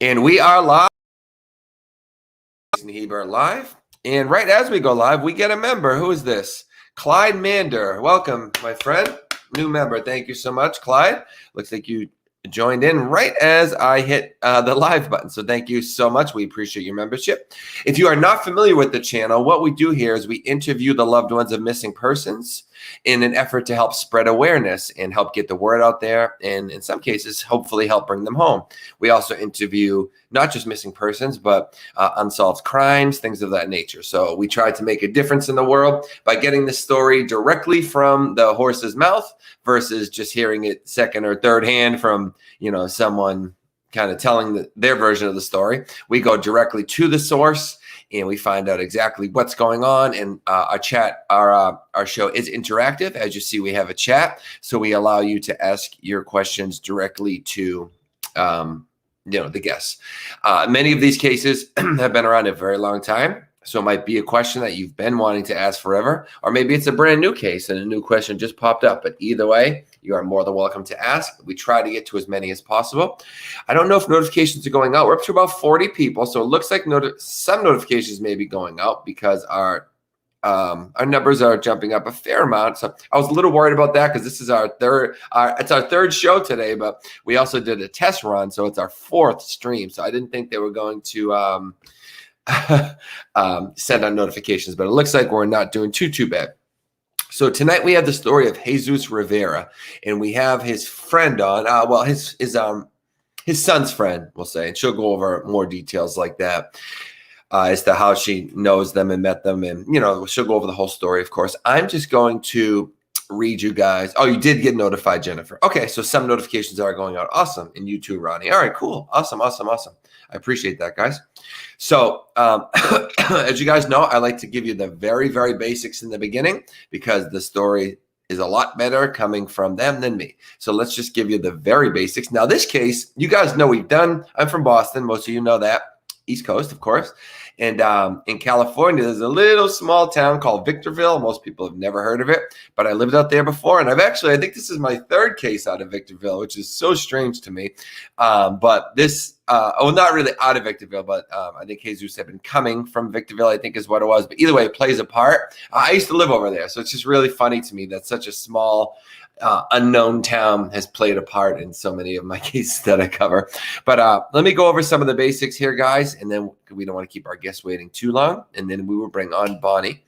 And we are live. Hebert live. And right as we go live, we get a member. Who is this? Clyde Mander. Welcome, my friend. New member. Thank you so much, Clyde. Looks like you joined in right as I hit the live button. So thank you so much. We appreciate your membership. If you are not familiar with the channel, what we do here is we interview the loved ones of missing persons in an effort to help spread awareness and help get the word out there, and in some cases, hopefully help bring them home. We also interview not just missing persons, but unsolved crimes, things of that nature. So we try to make a difference in the world by getting the story directly from the horse's mouth versus just hearing it second or third hand from, someone kind of telling their version of the story. We go directly to the source and we find out exactly what's going on. And our show is interactive. As you see, we have a chat. So we allow you to ask your questions directly to the guests. Many of these cases have been around a very long time. So it might be a question that you've been wanting to ask forever, or maybe it's a brand new case and a new question just popped up. But either way, you are more than welcome to ask. We try to get to as many as possible. I don't know if notifications are going out. We're up to about 40 people. So it looks like some notifications may be going out because our numbers are jumping up a fair amount. So I was a little worried about that because this is it's our third show today, but we also did a test run. So it's our fourth stream. So I didn't think they were going to send out notifications, but it looks like we're not doing too bad. So tonight we have the story of Jesus Rivera, and we have his friend on, his son's friend, we'll say, and she'll go over more details like that as to how she knows them and met them. And, she'll go over the whole story, of course. I'm just going to read you guys. Oh, you did get notified, Jennifer. Okay, so some notifications are going out. Awesome. And you too, Ronnie. All right, cool. Awesome. I appreciate that, guys. So as you guys know, I like to give you the very, very basics in the beginning because the story is a lot better coming from them than me. So let's just give you the very basics. Now, this case, you guys know I'm from Boston. Most of you know that. East Coast, of course. And in California, there's a little small town called Victorville. Most people have never heard of it, but I lived out there before. And I think this is my third case out of Victorville, which is so strange to me. But this, not really out of Victorville, but I think Jesus had been coming from Victorville, I think is what it was. But either way, it plays a part. I used to live over there. So it's just really funny to me that such a small unknown town has played a part in so many of my cases that I cover. But let me go over some of the basics here, guys, and then we don't want to keep our guests waiting too long. And then we will bring on Bonnie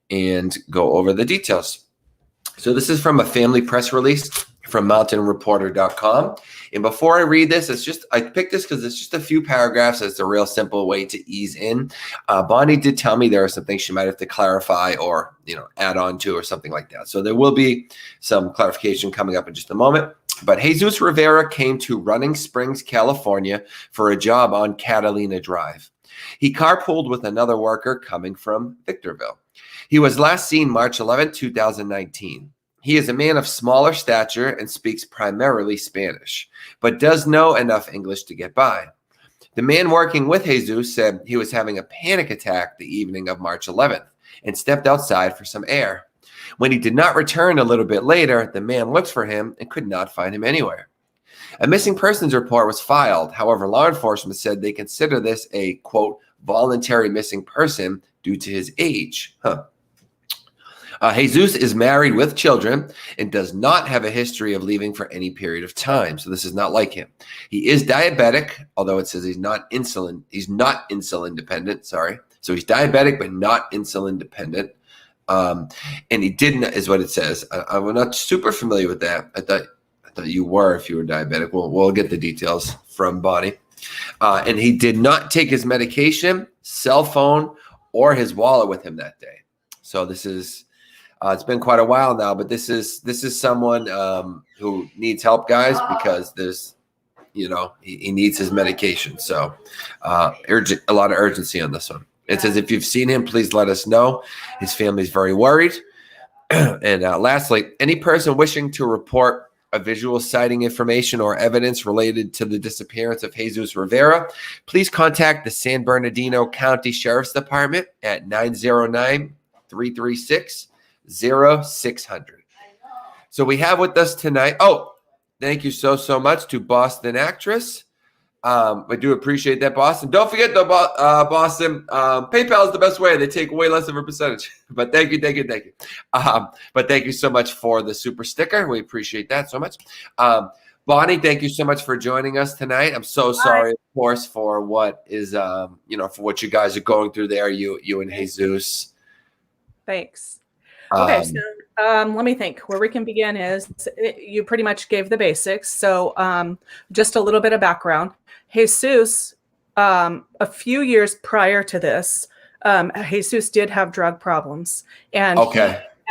and go over the details. So this is from a family press release from mountainreporter.com. And before I read this, I picked this because it's just a few paragraphs. It's a real simple way to ease in. Bonnie did tell me there are some things she might have to clarify or, add on to or something like that. So there will be some clarification coming up in just a moment. But Jesus Rivera came to Running Springs, California for a job on Catalina Drive. He carpooled with another worker coming from Victorville. He was last seen March 11, 2019. He is a man of smaller stature and speaks primarily Spanish, but does know enough English to get by. The man working with Jesus said he was having a panic attack the evening of March 11th and stepped outside for some air. When he did not return a little bit later, the man looked for him and could not find him anywhere. A missing persons report was filed. However, law enforcement said they consider this a, quote, voluntary missing person due to his age. Jesus is married with children and does not have a history of leaving for any period of time. So this is not like him. He is diabetic, although it says he's not insulin dependent. Sorry. So he's diabetic, but not insulin dependent. And he didn't, is what it says. I'm not super familiar with that. I thought you were if you were diabetic. We'll get the details from Bonnie. And he did not take his medication, cell phone, or his wallet with him that day. So this is, it's been quite a while now, but this is someone who needs help, guys, because there's, he needs his medication. So a lot of urgency on this one. It says, if you've seen him, please let us know. His family's very worried. And lastly, any person wishing to report a visual sighting information or evidence related to the disappearance of Jesus Rivera, please contact the San Bernardino County Sheriff's Department at 909-336-0600. So we have with us tonight, thank you so much to Boston actress I do appreciate that, Boston. Don't forget though, Boston, PayPal is the best way. They take way less of a percentage. But thank you. But thank you so much for the super sticker. We appreciate that so much. Bonnie, thank you so much for joining us tonight. I'm so sorry, of course, for what is, for what you guys are going through there, you and Jesus. Thanks. Okay, so let me think. Where we can begin is you pretty much gave the basics. So just a little bit of background. Jesus, a few years prior to this, Jesus did have drug problems, and he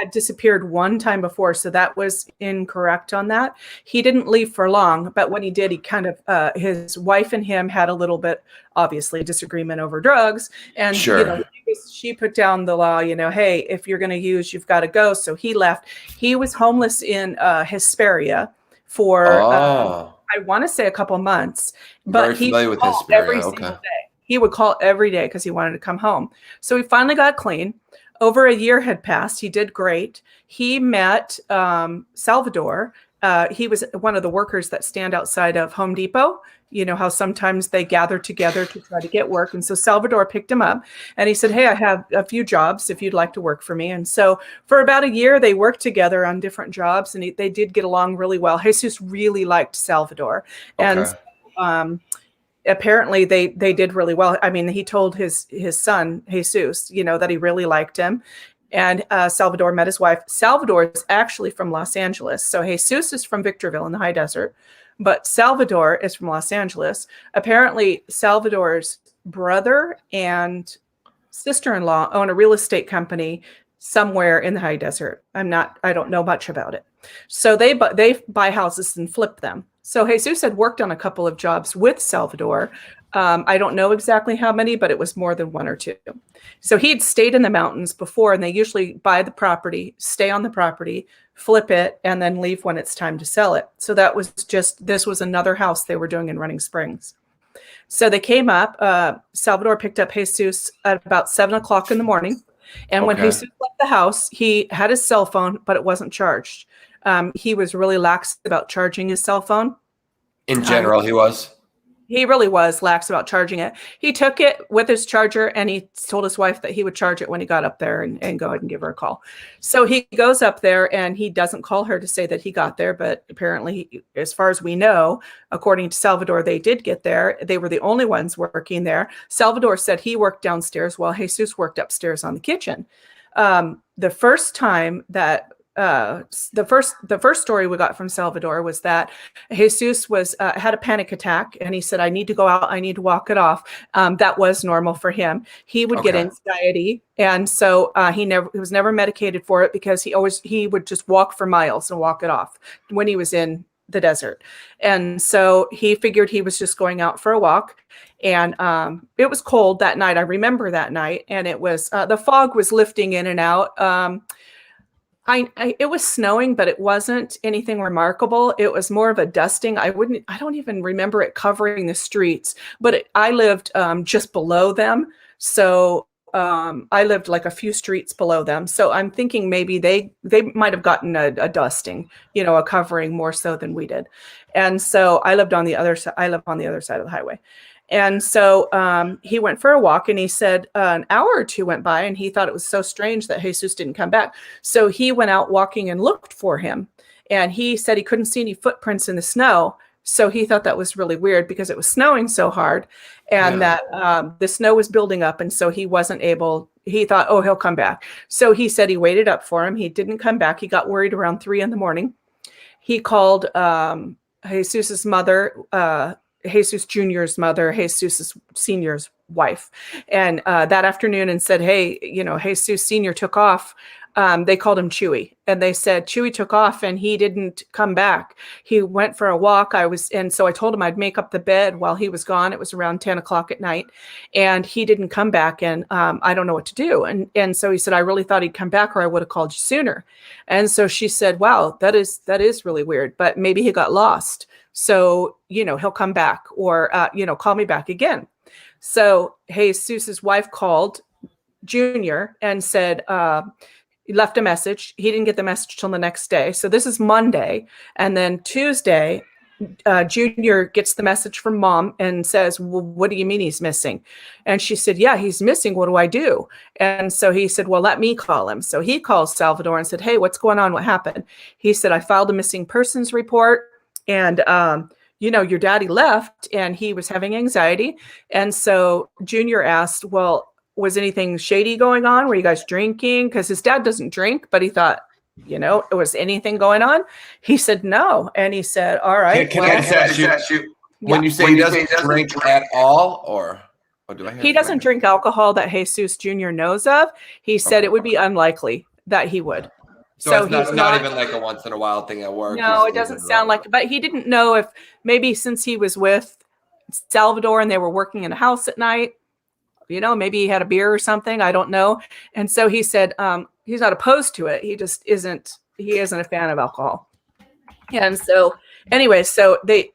had disappeared one time before, so that was incorrect on that. He didn't leave for long, but when he did, he kind of his wife and him had a little bit, obviously, disagreement over drugs, and she put down the law, hey, if you're going to use, you've got to go. So he left. He was homeless in Hesperia for I want to say a couple months, but he would call every single day. He would call every day because he wanted to come home. So he finally got clean. Over a year had passed. He did great. He met Salvador. He was one of the workers that stand outside of Home Depot. You know how sometimes they gather together to try to get work. And so Salvador picked him up and he said, hey, I have a few jobs if you'd like to work for me. And so for about a year, they worked together on different jobs and they did get along really well. Jesus really liked Salvador. And apparently they did really well. I mean, he told his son, Jesus, that he really liked him. And Salvador met his wife. Salvador is actually from Los Angeles. So Jesus is from Victorville in the high desert, but Salvador is from Los Angeles. Apparently, Salvador's brother and sister-in-law own a real estate company somewhere in the high desert. I don't know much about it. So they buy houses and flip them. So Jesus had worked on a couple of jobs with Salvador. I don't know exactly how many, but it was more than one or two. So he'd stayed in the mountains before, and they usually buy the property, stay on the property, flip it, and then leave when it's time to sell it. So this was another house they were doing in Running Springs. So they came up, Salvador picked up Jesus at about 7 o'clock in the morning. And when Jesus left the house, he had his cell phone, but it wasn't charged. He was really lax about charging his cell phone. In general, he was. He really was lax about charging it. He took it with his charger and he told his wife that he would charge it when he got up there and go ahead and give her a call. So he goes up there and he doesn't call her to say that he got there. But apparently, as far as we know, according to Salvador, they did get there. They were the only ones working there. Salvador said he worked downstairs while Jesus worked upstairs on the kitchen. The first time that the first story we got from Salvador was that Jesus had a panic attack and he said, I need to go out. I need to walk it off. That was normal for him. He would get anxiety. And so he was never medicated for it because he would just walk for miles and walk it off when he was in the desert. And so he figured he was just going out for a walk. And it was cold that night. I remember that night. And it was, the fog was lifting in and out. It was snowing, but it wasn't anything remarkable. It was more of a dusting. I don't even remember it covering the streets, but I lived just below them. So I lived like a few streets below them. So I'm thinking maybe they might have gotten a dusting, a covering more so than we did. And so I live on the other side of the highway. And so he went for a walk and he said an hour or two went by and he thought it was so strange that Jesus didn't come back. So he went out walking and looked for him. And he said he couldn't see any footprints in the snow. So he thought that was really weird because it was snowing so hard and that the snow was building up. And so he thought, oh, he'll come back. So he said he waited up for him. He didn't come back. He got worried around 3 a.m. He called Jesus's mother, Jesus Jr.'s mother, Jesus Sr.'s wife, and that afternoon and said, hey, Jesus Sr. took off. They called him Chewy, and they said Chewy took off and he didn't come back. He went for a walk. And so I told him I'd make up the bed while he was gone. It was around 10 o'clock at night and he didn't come back. And I don't know what to do. And so he said, I really thought he'd come back or I would have called you sooner. And so she said, wow, that is really weird, but maybe he got lost. So, he'll come back or, call me back again. So Jesus's wife called Junior and said, he left a message. He didn't get the message till the next day. So this is Monday. And then Tuesday, Junior gets the message from mom and says, well, what do you mean he's missing? And she said, yeah, he's missing. What do I do? And so he said, well, let me call him. So he calls Salvador and said, hey, what's going on? What happened? He said, I filed a missing persons report, and your daddy left and he was having anxiety. And so Junior asked, well, was anything shady going on? Were you guys drinking? Because his dad doesn't drink, but he thought, was anything going on? He said no. And he said, all right. Can I ask you, when you say he doesn't drink at all, or do I hear he doesn't drink alcohol that Jesus Jr. knows of. He said it would be unlikely that he would. So it's not even like a once in a while thing at work. No, it doesn't sound like it. But he didn't know if maybe since he was with Salvador and they were working in a house at night, maybe he had a beer or something. I don't know. And so he said he's not opposed to it. He just isn't a fan of alcohol. And so anyway, the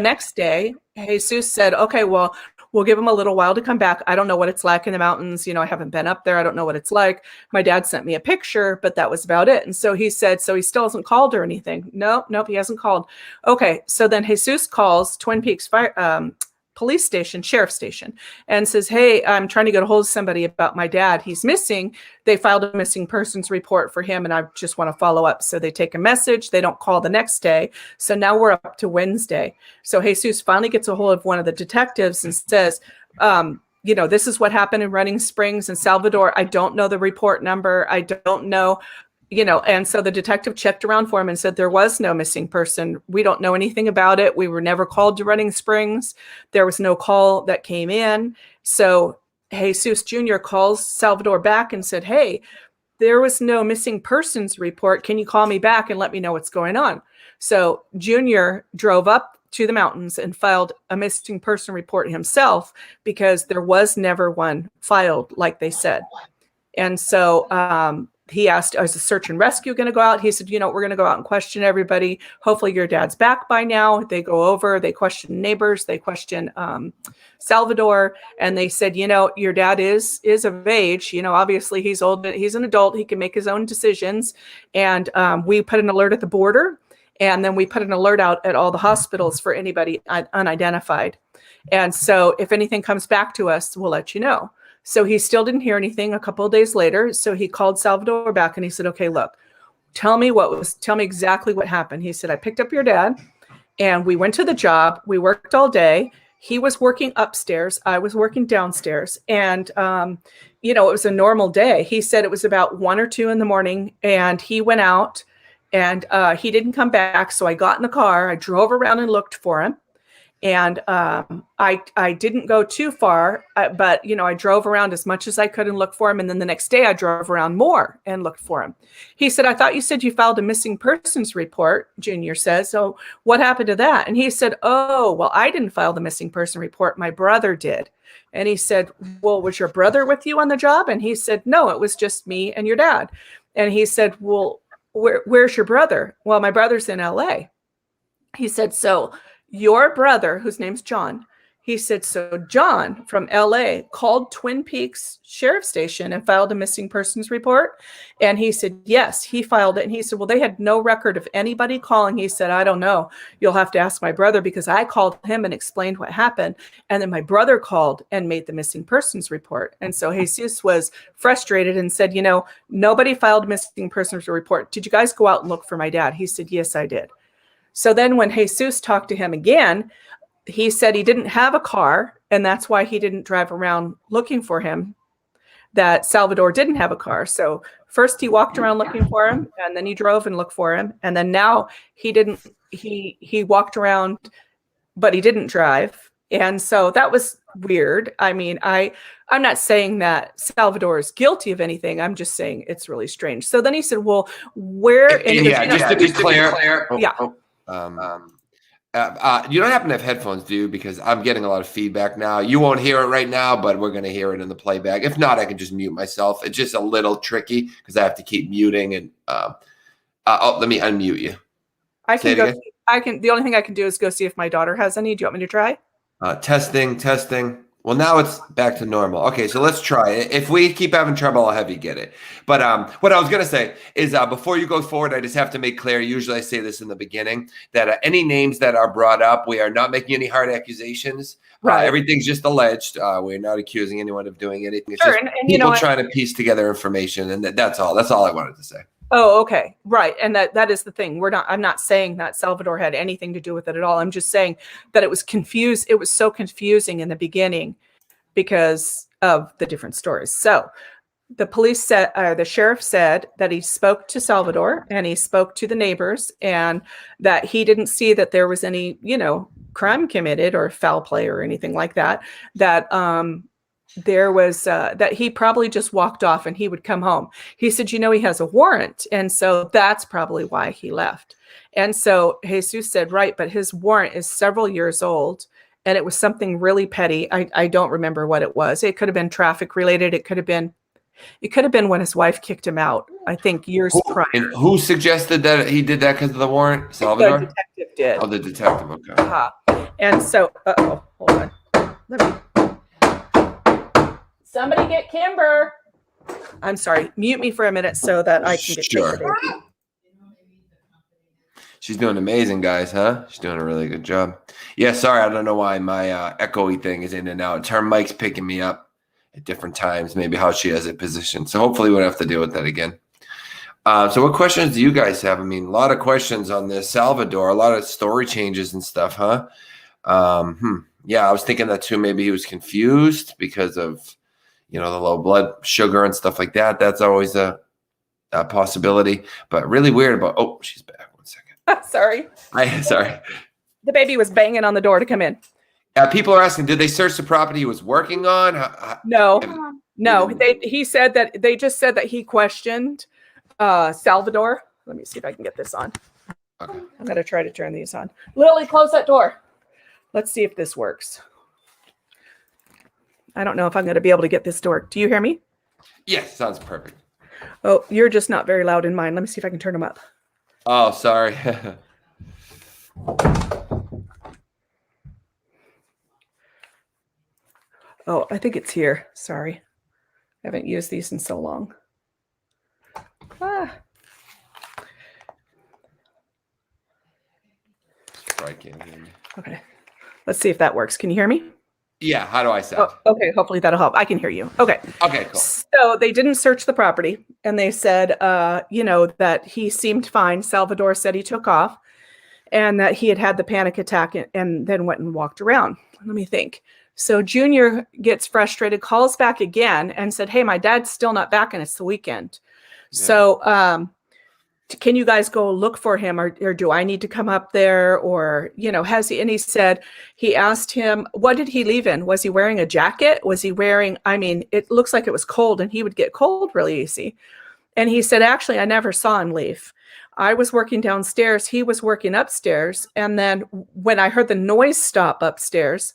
next day, Jesus said, okay, well, we'll give him a little while to come back. I don't know what it's like in the mountains. I haven't been up there. I don't know what it's like. My dad sent me a picture, but that was about it. And so he said, so he still hasn't called or anything. Nope, he hasn't called. Okay. So then Jesus calls Twin Peaks police station, sheriff station, and says, hey, I'm trying to get a hold of somebody about my dad. He's missing. They filed a missing persons report for him, and I just want to follow up. So they take a message. They don't call the next day. So now we're up to Wednesday. So Jesus finally gets a hold of one of the detectives and says, this is what happened in Running Springs and Salvador. I don't know the report number. I don't know. And so the detective checked around for him and said, there was no missing person. We don't know anything about it. We were never called to Running Springs. There was no call that came in. So Jesus Jr. calls Salvador back and said, hey, there was no missing persons report. Can you call me back and let me know what's going on? So Junior drove up to the mountains and filed a missing person report himself because there was never one filed like they said. And so, he asked, is the search and rescue going to go out? He said, we're going to go out and question everybody. Hopefully your dad's back by now. They go over, they question neighbors, they question Salvador. And they said, your dad is of age. Obviously he's old, but he's an adult. He can make his own decisions. And we put an alert at the border. And then we put an alert out at all the hospitals for anybody unidentified. And so if anything comes back to us, we'll let you know. So he still didn't hear anything a couple of days later. So he called Salvador back and he said, okay, look, tell me exactly what happened. He said, I picked up your dad and we went to the job. We worked all day. He was working upstairs. I was working downstairs. And, it was a normal day. He said it was about 1 or 2 in the morning and he went out and he didn't come back. So I got in the car. I drove around and looked for him. And I didn't go too far, but, I drove around as much as I could and looked for him. And then the next day I drove around more and looked for him. He said, I thought you said you filed a missing persons report, Junior says. So what happened to that? And he said, oh, well, I didn't file the missing person report. My brother did. And he said, well, was your brother with you on the job? And he said, no, it was just me and your dad. And he said, well, where's your brother? Well, my brother's in LA. He said, so your brother, whose name's John, he said, so John from LA called Twin Peaks Sheriff Station and filed a missing persons report. And he said, yes, he filed it. And he said, well, they had no record of anybody calling. He said, I don't know. You'll have to ask my brother because I called him and explained what happened. And then my brother called and made the missing persons report. And so Jesus was frustrated and said, nobody filed a missing persons report. Did you guys go out and look for my dad? He said, yes, I did. So then when Jesus talked to him again, he said he didn't have a car, and that's why he didn't drive around looking for him, that Salvador didn't have a car. So first he walked around looking for him, and then he drove and looked for him. And then now he walked around, but he didn't drive. And so that was weird. I mean, I'm not saying that Salvador is guilty of anything. I'm just saying it's really strange. So then he said, well, where? Just to be clear. You don't happen to have headphones, do you? Because I'm getting a lot of feedback now. You won't hear it right now, but we're going to hear it in the playback. If not, I can just mute myself. It's just a little tricky because I have to keep muting. And let me unmute you. The only thing I can do is go see if my daughter has any. Do you want me to try? Testing. Well, now it's back to normal. Okay, so let's try it. If we keep having trouble, I'll have you get it. But what I was going to say is before you go forward, I just have to make clear, usually I say this in the beginning, that any names that are brought up, we are not making any hard accusations. Right. Everything's just alleged. We're not accusing anyone of doing anything. It's Sure, just and people trying to piece together information, and that's all. That's all I wanted to say. Oh, okay. Right. And that is the thing. I'm not saying that Salvador had anything to do with it at all. I'm just saying that it was confused. It was so confusing in the beginning because of the different stories. So the police said, the sheriff said that he spoke to Salvador and he spoke to the neighbors and that he didn't see that there was any, crime committed or foul play or anything like that, that, there was that he probably just walked off and he would come home. He said, he has a warrant. And so that's probably why he left. And so Jesus said, right, but his warrant is several years old and it was something really petty. I don't remember what it was. It could have been traffic related. It could have been when his wife kicked him out, I think years prior. And who suggested that he did that because of the warrant? Salvador? The detective did. Oh, the detective. Okay. And so, hold on. Let me. Somebody get Kimber. I'm sorry. Mute me for a minute so that I can get Sure. She's doing amazing, guys, huh? She's doing a really good job. Yeah, sorry. I don't know why my echoey thing is in and out. Her mic's picking me up at different times, maybe how she has it positioned. So hopefully we won't have to deal with that again. So what questions do you guys have? I mean, a lot of questions on this Salvador, a lot of story changes and stuff, huh? Yeah, I was thinking that too. Maybe he was confused because of the low blood sugar and stuff like that. That's always a possibility, but really weird about, oh, she's back. 1 second. Sorry. Sorry. The baby was banging on the door to come in. People are asking, did they search the property he was working on? No. He said that they just said that he questioned Salvador. Let me see if I can get this on. Okay. I'm going to try to turn these on. Lily, close that door. Let's see if this works. I don't know if I'm going to be able to get this to work. Do you hear me? Yes, sounds perfect. Oh, you're just not very loud in mine. Let me see if I can turn them up. Oh, sorry. Oh, I think it's here. Sorry. I haven't used these in so long. Sorry, I can't hear me. Okay. Let's see if that works. Can you hear me? Yeah, how do I sound? Oh, okay, hopefully that'll help. I can hear you. Okay. Okay, cool. So they didn't search the property, and they said, that he seemed fine. Salvador said he took off, and that he had had the panic attack and then went and walked around. Let me think. So Junior gets frustrated, calls back again, and said, hey, my dad's still not back, and it's the weekend. Yeah. So can you guys go look for him, or do I need to come up there, or has he? And he said, he asked him, what did he leave in? Was he wearing a jacket? Was he wearing, it looks like it was cold, and he would get cold really easy. And he said, actually, I never saw him leave. I was working downstairs, he was working upstairs, and then when I heard the noise stop upstairs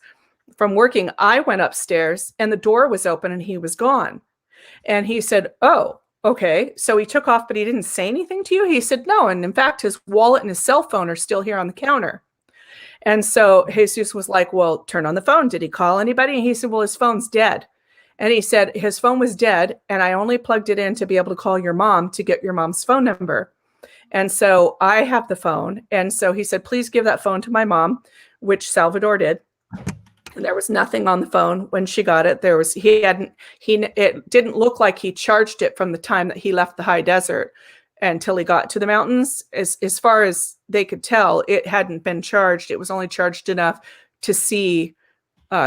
from working, I went upstairs and the door was open and he was gone. And he said, oh, okay. So he took off, but he didn't say anything to you? He said, no. And in fact, his wallet and his cell phone are still here on the counter. And so Jesus was like, well, turn on the phone. Did he call anybody? And he said, well, his phone's dead. And he said, his phone was dead, and I only plugged it in to be able to call your mom to get your mom's phone number. And so I have the phone. And so he said, please give that phone to my mom, which Salvador did. And there was nothing on the phone when she got it. It didn't look like he charged it from the time that he left the high desert until he got to the mountains. As far as they could tell, it hadn't been charged. It was only charged enough to see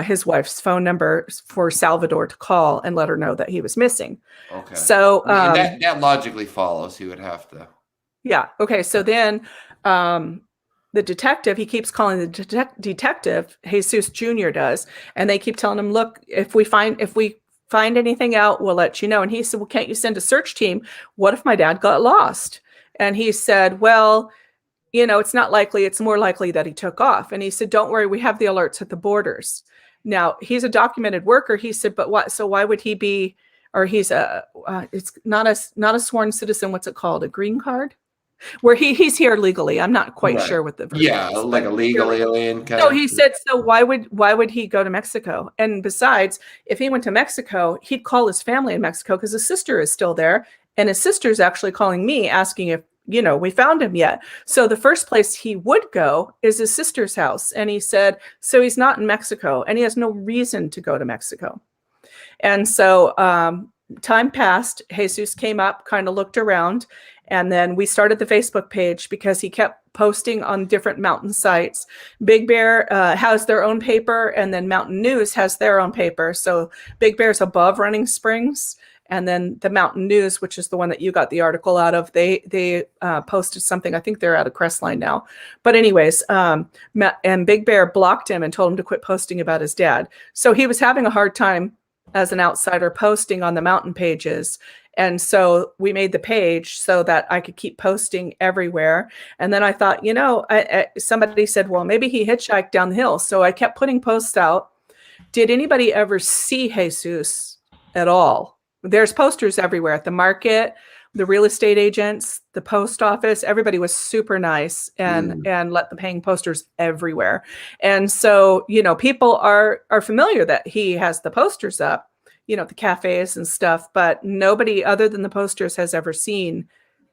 his wife's phone number for Salvador to call and let her know that he was missing. Okay. So that logically follows. He would have to. Yeah. Okay. So then the detective, he keeps calling the detective, Jesus Jr. does, and they keep telling him, look, if we find anything out, we'll let you know. And he said, well, can't you send a search team? What if my dad got lost? And he said, well, it's not likely. It's more likely that he took off. And he said, don't worry, we have the alerts at the borders. Now, he's a documented worker. He said, but what? So why would he be, or he's it's not a sworn citizen. What's it called? A green card? where he's here legally. I'm not quite Right. sure what the version Yeah, is, like but a legal alien kind so of. he said, so why would he go to Mexico? And besides, if he went to Mexico, he'd call his family in Mexico because his sister is still there. And his sister's actually calling me asking if, we found him yet. So the first place he would go is his sister's house. And he said, so he's not in Mexico and he has no reason to go to Mexico. And so time passed. Jesus came up, kind of looked around. And then we started the Facebook page because he kept posting on different mountain sites. Big Bear has their own paper, and then Mountain News has their own paper. So Big Bear's above Running Springs, and then the Mountain News, which is the one that you got the article out of, they posted something. I think they're out of Crestline now. But anyways, and Big Bear blocked him and told him to quit posting about his dad. So he was having a hard time as an outsider posting on the mountain pages. And so we made the page so that I could keep posting everywhere. And then I thought, somebody said, well, maybe he hitchhiked down the hill. So I kept putting posts out. Did anybody ever see Jesus at all? There's posters everywhere at the market, the real estate agents, the post office. Everybody was super nice and let them hang posters everywhere. And so, people are familiar that he has the posters up, the cafes and stuff, but nobody other than the posters has ever seen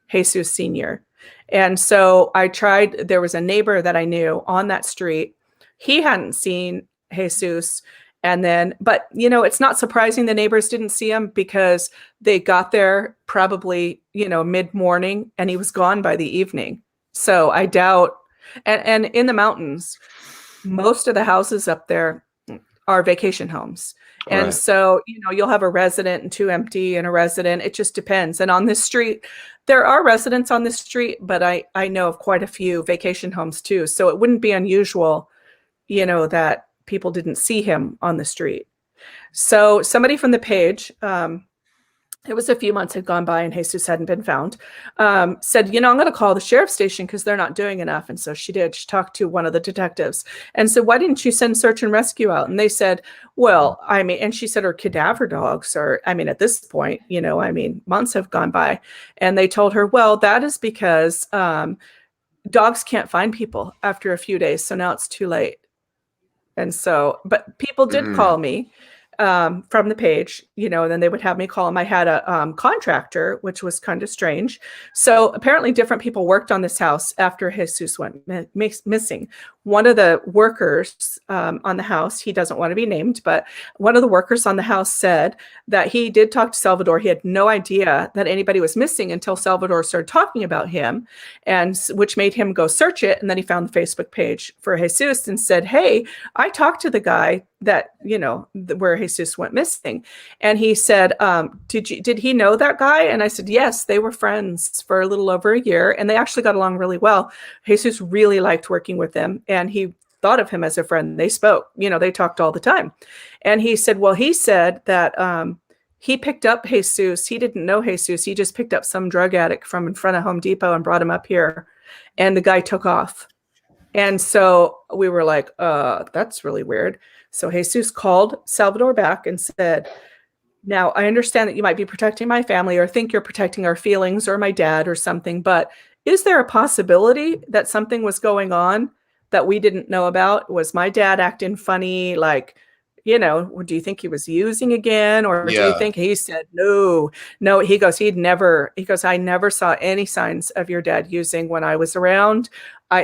Jesus Sr. And so I tried, there was a neighbor that I knew on that street. He hadn't seen Jesus. And then, but it's not surprising the neighbors didn't see him because they got there probably, mid-morning and he was gone by the evening. So I doubt, and in the mountains, most of the houses up there are vacation homes. And so, you'll have a resident and two empty and a resident. It just depends. And on this street, there are residents on this street, but I know of quite a few vacation homes too. So it wouldn't be unusual, that people didn't see him on the street. So somebody from the page, it was a few months had gone by and Jesus hadn't been found, said, I'm going to call the sheriff's station because they're not doing enough. And so she did. She talked to one of the detectives and said, why didn't you send search and rescue out? And they said, well, and she said, or cadaver dogs, or, at this point, months have gone by. And they told her, well, that is because dogs can't find people after a few days. So now it's too late. And so, but people did call me from the page, and then they would have me call them. I had a contractor, which was kind of strange. So apparently different people worked on this house after Jesus went missing. One of the workers on the house, he doesn't want to be named, but one of the workers on the house said that he did talk to Salvador. He had no idea that anybody was missing until Salvador started talking about him, and which made him go search it. And then he found the Facebook page for Jesus and said, hey, I talked to the guy that, where Jesus went missing. And he said, did he know that guy? And I said, yes, they were friends for a little over a year and they actually got along really well. Jesus really liked working with them and he thought of him as a friend. They spoke, they talked all the time. And he said, well, he said that he picked up Jesus. He didn't know Jesus. He just picked up some drug addict from in front of Home Depot and brought him up here. And the guy took off. And so we were like, that's really weird. So Jesus called Salvador back and said, now I understand that you might be protecting my family or think you're protecting our feelings or my dad or something, but is there a possibility that something was going on that we didn't know about? Was my dad acting funny? Like, do you think he was using again? Or do you think he said, no, he goes, I never saw any signs of your dad using when I was around.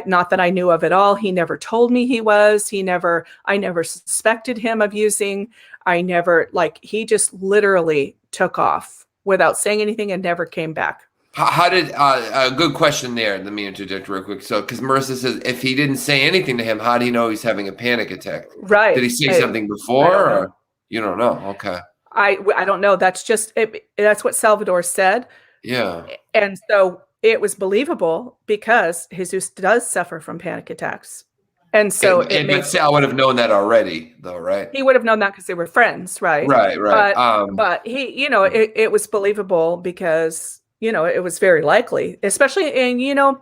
Not that I knew of at all. He never told me he was, I never suspected him of using. He just literally took off without saying anything and never came back. How did a good question there? Let me interject real quick. So, because Marissa says if he didn't say anything to him, how do you know he's having a panic attack? Right? Did he say something before, or you don't know? Okay. I don't know. That's just that's what Salvador said. Yeah. And so it was believable because Jesus does suffer from panic attacks, and so but Sal would have known that already, though, right? He would have known that because they were friends, right? Right. But he, it was believable because. It was very likely, especially in,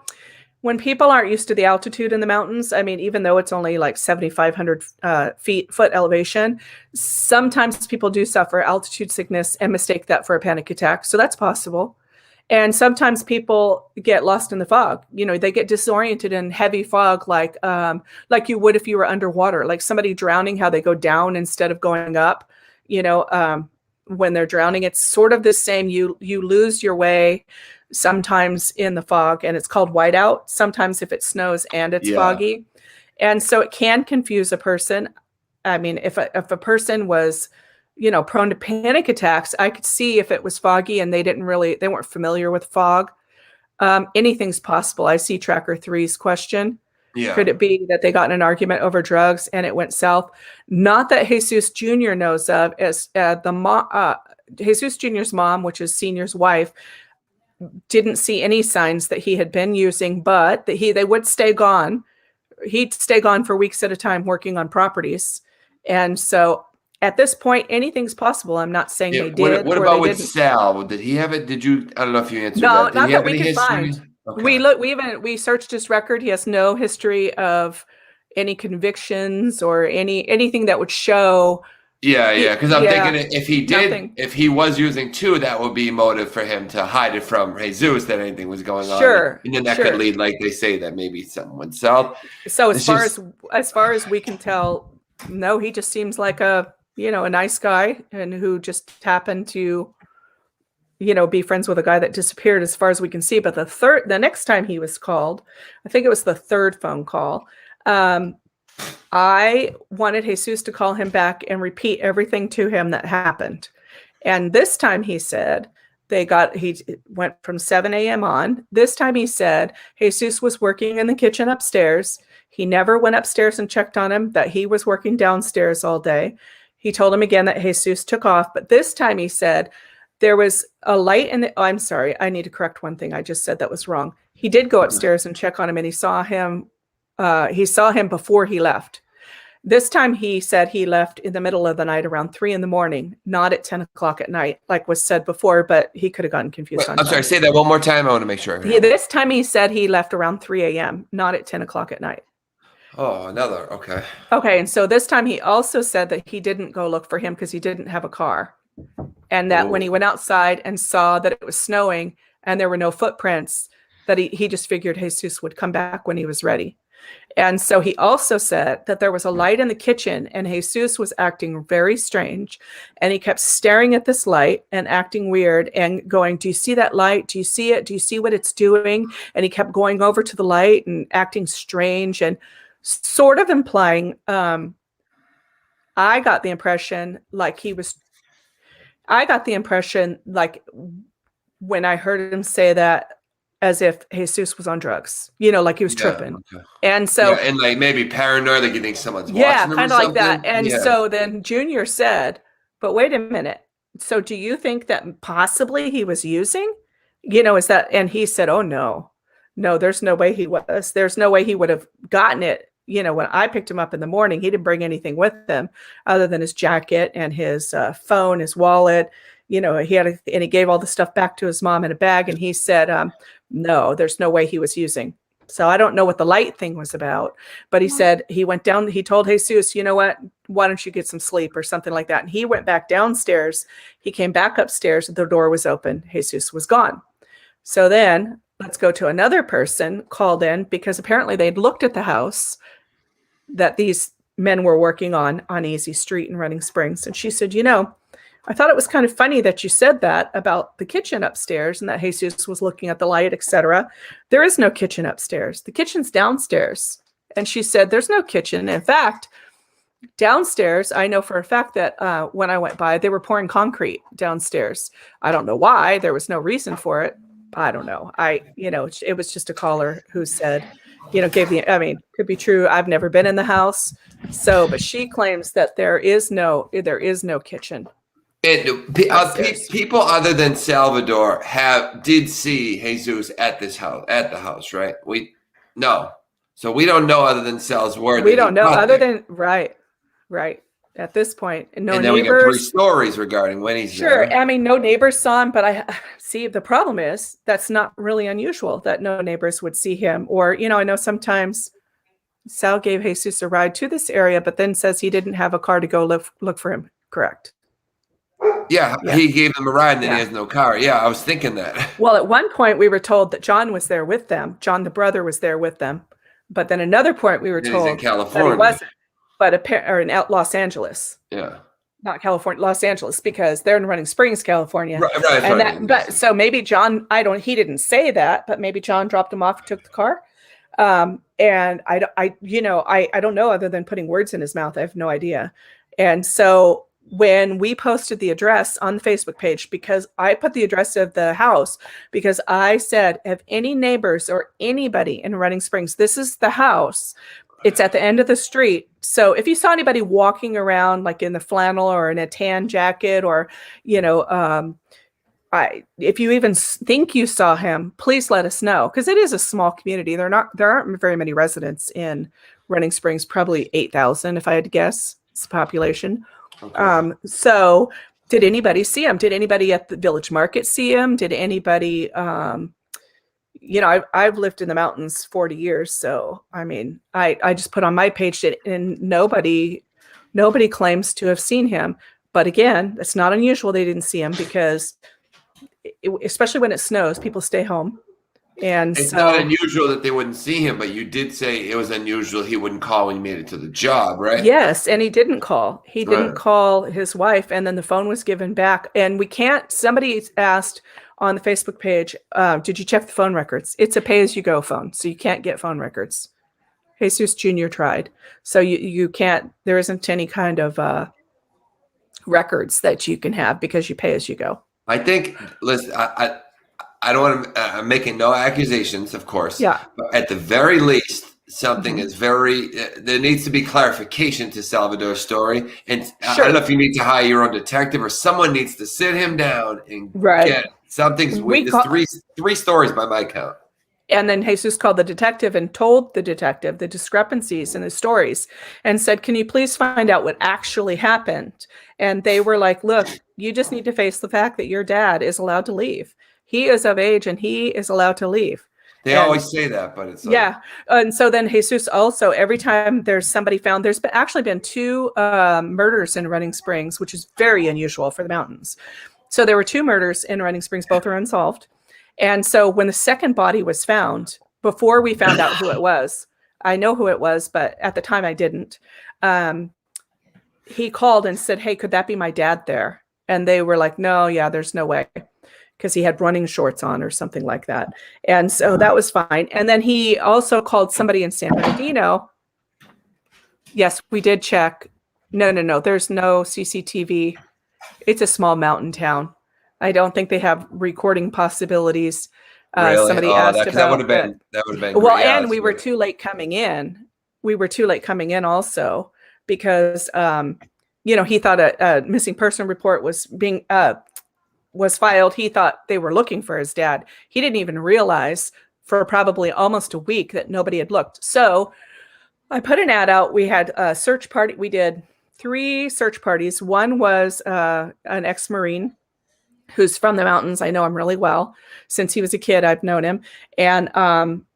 when people aren't used to the altitude in the mountains. I mean, even though it's only like 7,500 foot elevation, sometimes people do suffer altitude sickness and mistake that for a panic attack. So that's possible. And sometimes people get lost in the fog. You know, they get disoriented in heavy fog, like you would if you were underwater, like somebody drowning, how they go down instead of going up. You know, when they're drowning, it's sort of the same. You lose your way sometimes in the fog, and it's called whiteout. Sometimes if it snows and it's foggy, and so it can confuse a person. I mean, if a person was, you know, prone to panic attacks, I could see if it was foggy and they weren't familiar with fog. Anything's possible. I see Tracker 3's question. Yeah. Could it be that they got in an argument over drugs and it went south? Not that Jesus Jr. knows of. As Jesus Jr.'s mom, which is Senior's wife, didn't see any signs that he had been using, but that they would stay gone. He'd stay gone for weeks at a time working on properties. And so at this point, anything's possible. I'm not saying they did. What about with Sal? Did he have it? Did you? I don't know if you answered that. Did not he have that we any could history? find. Okay. We searched his record. He has no history of any convictions or anything that would show. Yeah. Because I'm thinking nothing. if he was using two, that would be motive for him to hide it from Jesus that anything was going on. Sure. And then that could lead, like they say, that maybe something went south. So as far as we can tell, no, he just seems like a nice guy and who just happened to, be friends with a guy that disappeared as far as we can see. But the next time he was called, I think it was the third phone call. I wanted Jesus to call him back and repeat everything to him that happened. And this time he said he went from 7 a.m. on. This time he said Jesus was working in the kitchen upstairs. He never went upstairs and checked on him, that he was working downstairs all day. He told him again that Jesus took off. But this time he said there was a light in the... Oh, I'm sorry. I need to correct one thing I just said that was wrong. He did go upstairs and check on him, and he saw him before he left. This time he said he left in the middle of the night around 3 a.m, not at 10 o'clock at night, like was said before, but he could have gotten confused. I'm sorry, say that one more time. I want to make sure. This time he said he left around 3 a.m, not at 10 o'clock at night. Oh, another. Okay. Okay. And so this time he also said that he didn't go look for him because he didn't have a car. And that when he went outside and saw that it was snowing and there were no footprints, that he just figured Jesus would come back when he was ready. And so he also said that there was a light in the kitchen and Jesus was acting very strange. And he kept staring at this light and acting weird and going, "Do you see that light? Do you see it? Do you see what it's doing?" And he kept going over to the light and acting strange and sort of implying, I got the impression like when I heard him say that, as if Jesus was on drugs, like he was tripping. Okay. And so, and like maybe paranoid, like you think someone's watching him kind or of something. like that. And so then Junior said, "But wait a minute. So do you think that possibly he was using, is that?" And he said, "Oh no, there's no way he was. There's no way he would have gotten it. When I picked him up in the morning, he didn't bring anything with him other than his jacket and his phone, his wallet. And he gave all the stuff back to his mom in a bag. And he said, no, there's no way he was using." So I don't know what the light thing was about, but he said he went down. He told Jesus, "You know what? Why don't you get some sleep," or something like that. And he went back downstairs. He came back upstairs. The door was open. Jesus was gone. So then let's go to another person called in because apparently they'd looked at the house that these men were working on Easy Street in Running Springs. And she said, "I thought it was kind of funny that you said that about the kitchen upstairs and that Jesus was looking at the light, etc. There is no kitchen upstairs. The kitchen's downstairs." And she said, "There's no kitchen. In fact, downstairs, I know for a fact that when I went by, they were pouring concrete downstairs. I don't know why. There was no reason for it. I don't know. It was just a caller who said, could be true. I've never been in the house. So, but she claims that there is no kitchen." And people other than Salvador did see Jesus at the house, right? So we don't know other than Sal's word. We don't know other than right. At this point, no and then neighbors. We got 3 stories regarding when he's Sure. there. No neighbors saw him, but I see the problem is that's not really unusual that no neighbors would see him. Or, I know sometimes Sal gave Jesus a ride to this area, but then says he didn't have a car to go look for him. Correct. Yeah, Yeah. he gave them a ride and then Yeah. he has no car. Yeah, I was thinking that. Well, at one point we were told that John was there with them. John, the brother, was there with them. But then another point we were Then he's in told that he California. wasn't, but or in Los Angeles. Yeah. Not California, Los Angeles, because they're in Running Springs, California. Right, and that, but so maybe John, he didn't say that, but maybe John dropped him off and took the car. And I don't know, other than putting words in his mouth. I have no idea. And so when we posted the address on the Facebook page, because I put the address of the house, because I said, if any neighbors or anybody in Running Springs, this is the house. It's at the end of the street. So if you saw anybody walking around like in the flannel or in a tan jacket, or, if you even think you saw him, please let us know, because it is a small community. There aren't very many residents in Running Springs, probably 8,000 if I had to guess. It's the population. Okay. So did anybody see him? Did anybody at the village market see him? Did anybody, I've lived in the mountains 40 years. So, I mean, I just put on my page and nobody claims to have seen him. But again, it's not unusual they didn't see him, because especially when it snows, people stay home. And it's not unusual that they wouldn't see him, but you did say it was unusual he wouldn't call when you made it to the job, right? Yes, and he didn't call. He didn't call his wife, and then the phone was given back. And somebody asked on the Facebook page, did you check the phone records? It's a pay-as-you-go phone, so you can't get phone records. Jesus Jr. tried. So you can't, there isn't any kind of records that you can have, because you pay as you go. I think, listen, I don't want to, I'm making no accusations, of course. Yeah. But at the very least, something is there needs to be clarification to Salvador's story. And sure. I don't know if you need to hire your own detective, or someone needs to sit him down and get something's weird. There's three stories by my count. And then Jesus called the detective and told the detective the discrepancies in the stories and said, can you please find out what actually happened? And they were like, look, you just need to face the fact that your dad is allowed to leave. He is of age and he is allowed to leave. They always say that, but it's yeah. And so then Jesus also, every time there's somebody found, there's actually been 2 murders in Running Springs, which is very unusual for the mountains. So there were 2 murders in Running Springs, both are unsolved. And so when the second body was found, before we found out who it was, I know who it was, but at the time I didn't. He called and said, hey, could that be my dad there? And they were like, no, yeah, there's no way, because he had running shorts on or something like that. And so that was fine. And then he also called somebody in San Bernardino. Yes, we did check. No, there's no CCTV. It's a small mountain town. I don't think they have recording possibilities. Really? Somebody asked about that would have been well, and we were too late coming in. We were too late coming in also, because he thought a missing person report was filed. He thought they were looking for his dad. He didn't even realize for probably almost a week that nobody had looked. So I put an ad out. We had a search party. We did 3 search parties. One was an ex-Marine who's from the mountains. I know him really well. Since he was a kid, I've known him. And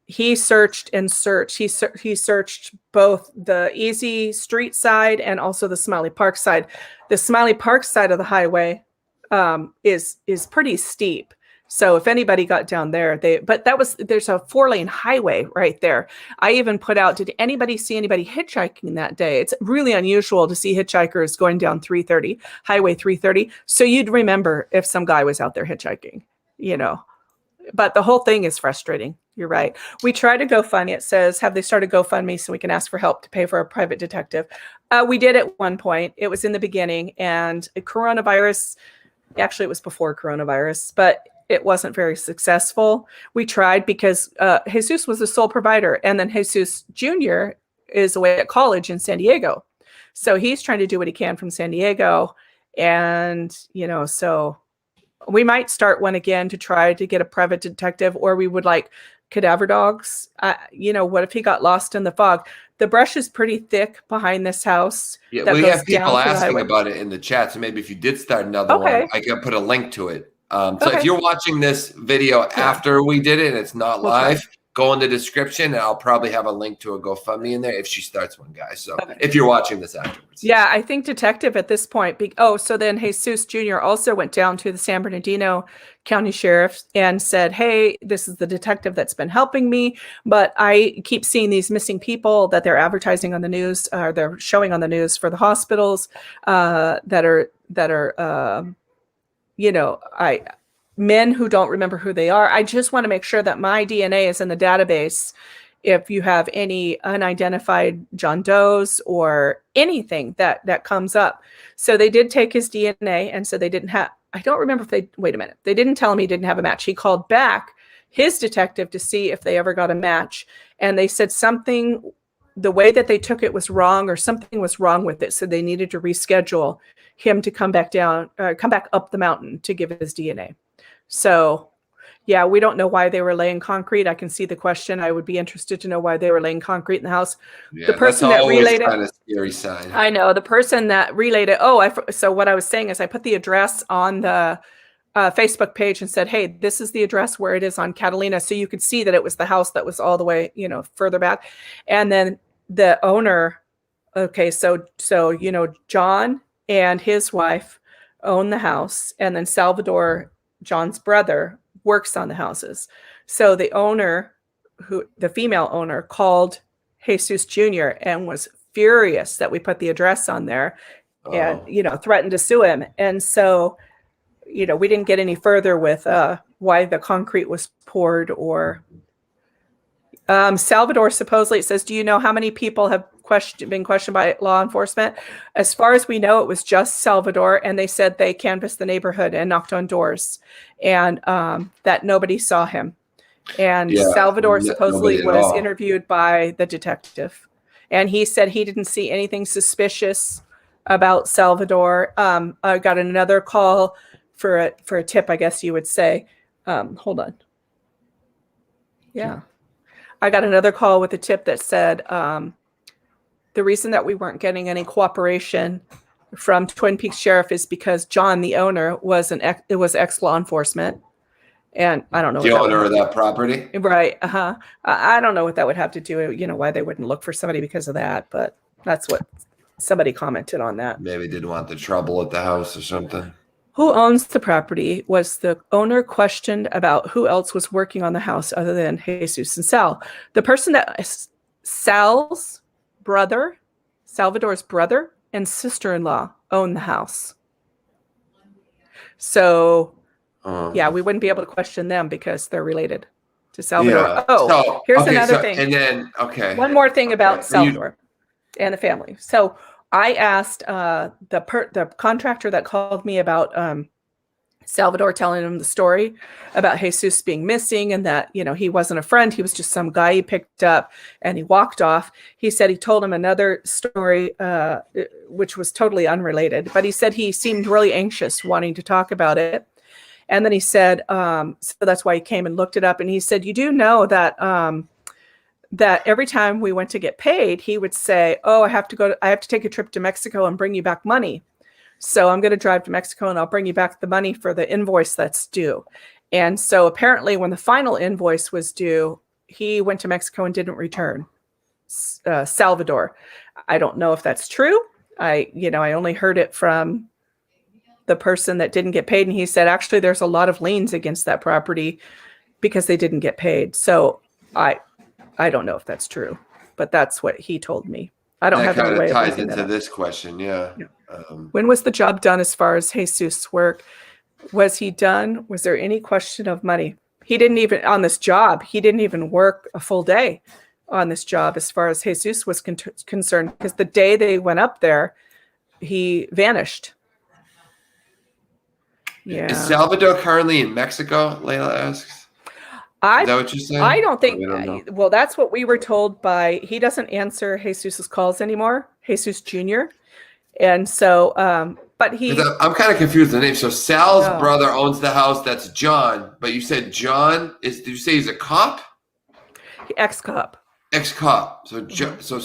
he searched and searched. He searched both the Easy Street side and also the Smiley Park side. The Smiley Park side of the highway is pretty steep. So if anybody got down there, there's a 4-lane highway right there. I even put out, did anybody see anybody hitchhiking that day? It's really unusual to see hitchhikers going down Highway 330. So you'd remember if some guy was out there hitchhiking, but the whole thing is frustrating. You're right. We tried to GoFundMe. It says, have they started GoFundMe so we can ask for help to pay for a private detective? We did at one point. It was in the beginning, and coronavirus, actually it was before coronavirus, but it wasn't very successful. We tried because Jesus was the sole provider, and then Jesus Jr. is away at college in San Diego. So he's trying to do what he can from San Diego. And, so we might start one again to try to get a private detective, or we would like cadaver dogs. What if he got lost in the fog? The brush is pretty thick behind this house. Yeah, we have people asking about it in the chat. So maybe if you did start another one, I can put a link to it. So if you're watching this video after we did it and it's not live, go in the description, and I'll probably have a link to a GoFundMe in there if she starts one, guys. So Okay. if you're watching this afterwards. Yeah, I think detective at this point. So then Jesus Jr. also went down to the San Bernardino County Sheriff and said, hey, this is the detective that's been helping me, but I keep seeing these missing people that they're advertising on the news, they're showing on the news for the hospitals that are men who don't remember who they are. I just want to make sure that my DNA is in the database. If you have any unidentified John Does or anything that comes up. So they did take his DNA, and so they didn't have, I don't remember if they, wait a minute. They didn't tell him he didn't have a match. He called back his detective to see if they ever got a match. And they said something, the way that they took it was wrong, or something was wrong with it. So they needed to reschedule him to come back up the mountain to give his DNA. So yeah, we don't know why they were laying concrete. I can see the question. I would be interested to know why they were laying concrete in the house. Yeah, the person that relayed it, kind of scary sign. I know the person that relayed it. So what I was saying is I put the address on the Facebook page and said, hey, this is the address where it is on Catalina. So you could see that it was the house that was all the way, further back. And then the owner, okay, so John and his wife own the house, and then Salvador, John's brother, works on the houses. So the owner, the female owner, called Jesus Jr. and was furious that we put the address on there and, threatened to sue him. And so, we didn't get any further with why the concrete was poured or Salvador supposedly, it says, do you know how many people have been questioned by law enforcement? As far as we know, it was just Salvador, and they said they canvassed the neighborhood and knocked on doors, and that nobody saw him. And Salvador supposedly was interviewed by the detective, and he said he didn't see anything suspicious about Salvador. I got another call for a tip, I guess you would say. Hold on. Yeah. I got another call with a tip that said the reason that we weren't getting any cooperation from Twin Peaks Sheriff is because John, the owner, was ex-law enforcement. And I don't know. The owner of that property? Right. Uh-huh. I don't know what that would have to do, why they wouldn't look for somebody because of that. But that's what somebody commented on that. Maybe didn't want the trouble at the house or something. Who owns the property? Was the owner questioned about who else was working on the house other than Jesus and Sal? The person that Salvador's brother and sister-in-law own the house. So, we wouldn't be able to question them because they're related to Salvador. Yeah. Here's another thing. And then, one more thing about Salvador and the family. So I asked the contractor that called me about Salvador telling him the story about Jesus being missing and that, he wasn't a friend. He was just some guy he picked up and he walked off. He said he told him another story, which was totally unrelated, but he said he seemed really anxious wanting to talk about it. And then he said, so that's why he came and looked it up. And he said, you do know that that every time we went to get paid, he would say, I have to take a trip to Mexico and bring you back money. So I'm going to drive to Mexico and I'll bring you back the money for the invoice that's due. And so apparently when the final invoice was due, he went to Mexico and didn't return. Salvador. I don't know if that's true. I only heard it from the person that didn't get paid. And he said, actually, there's a lot of liens against that property because they didn't get paid. So I don't know if that's true, but that's what he told me. I don't have any way of ties into this question. Yeah. When was the job done as far as Jesus' work? Was he done? Was there any question of money? He didn't even, on this job, he didn't even work a full day on this job as far as Jesus was concerned, because the day they went up there, he vanished. Yeah. Is Salvador currently in Mexico, Layla asks? Is that what you're saying? I don't think, well, that's what we were told by, he doesn't answer Jesus's calls anymore, Jesus Jr. And so, but I'm kind of confused with the name. So Sal's brother owns the house. That's John. But you said John did you say he's a cop? Ex-cop. Ex-cop. So, so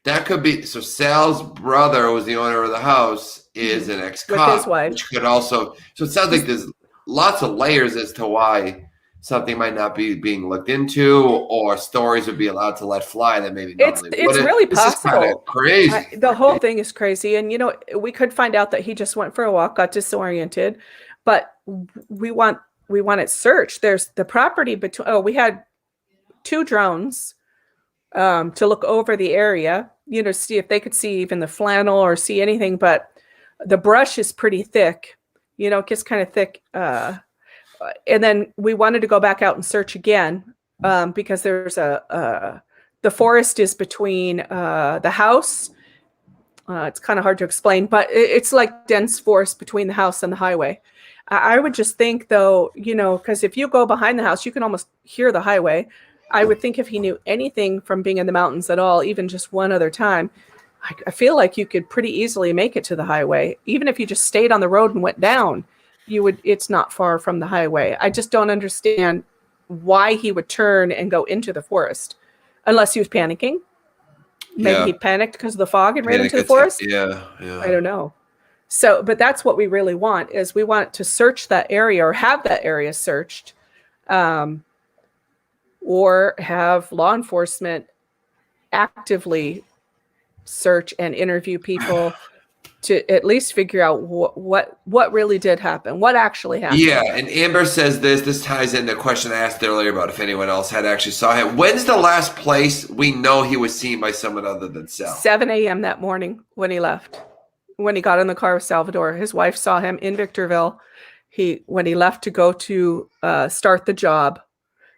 that could be, so Sal's brother was the owner of the house, is an ex-cop. With his wife. Which could also, so it sounds like there's lots of layers as to why something might not be being looked into, or stories would be allowed to let fly that maybe It's normally it's wouldn't. really This is kind of possible. crazy. The whole thing is crazy, and we could find out that he just went for a walk, got disoriented, but we want it searched. There's the property between. Oh, we had 2 drones to look over the area, see if they could see even the flannel or see anything. But the brush is pretty thick, it gets kind of thick. And then we wanted to go back out and search again because there's the forest is between the house. It's kind of hard to explain, but it's like dense forest between the house and the highway. I would just think, though, because if you go behind the house, you can almost hear the highway. I would think if he knew anything from being in the mountains at all, even just one other time, I feel like you could pretty easily make it to the highway. Even if you just stayed on the road and went down, it's not far from the highway. I just don't understand why he would turn and go into the forest unless he was panicking. Maybe he panicked because of the fog and ran into the forest. Yeah. I don't know. So, but that's what we really want, is we want to search that area or have that area searched, or have law enforcement actively search and interview people to at least figure out what really did happen, what actually happened. Yeah, and Amber says this ties into a question I asked earlier about if anyone else had actually saw him. When's the last place we know he was seen by someone other than Sal? 7 a.m. that morning when he left. When he got in the car with Salvador, his wife saw him in Victorville. When he left to go to start the job.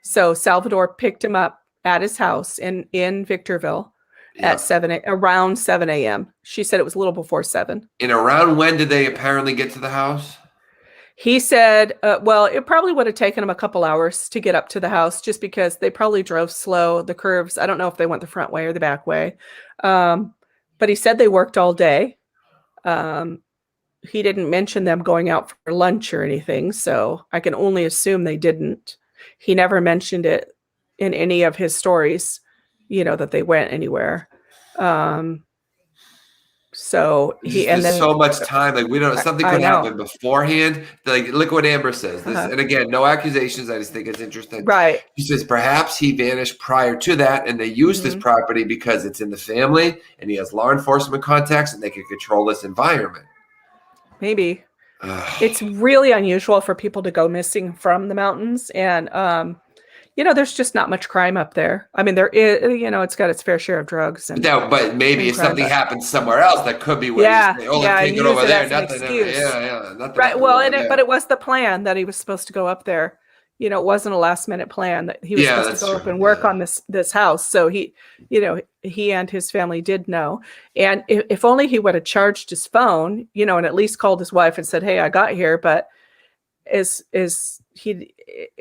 So Salvador picked him up at his house in Victorville at around 7 a.m. She said it was a little before 7. And around when did they apparently get to the house? He said, well, it probably would have taken him a couple hours to get up to the house, just because they probably drove slow. The curves, I don't know if they went the front way or the back way. But he said they worked all day. He didn't mention them going out for lunch or anything, so I can only assume they didn't. He never mentioned it in any of his stories, that they went anywhere. So there's so much time. Like, we don't. Something could happen beforehand. Like, look what Amber says. And again, no accusations. I just think it's interesting. Right. She says perhaps he vanished prior to that, and they used this property because it's in the family, and he has law enforcement contacts, and they can control this environment. Maybe. It's really unusual for people to go missing from the mountains, and there's just not much crime up there. I mean, there is, it's got its fair share of drugs. But maybe if something happens somewhere else, that could be where take it over there. Nothing. Nothing. Right. Well, but it was the plan that he was supposed to go up there. It wasn't a last minute plan that he was supposed to go up and work on this house. So he and his family did know. And if only he would have charged his phone, and at least called his wife and said, "Hey, I got here." But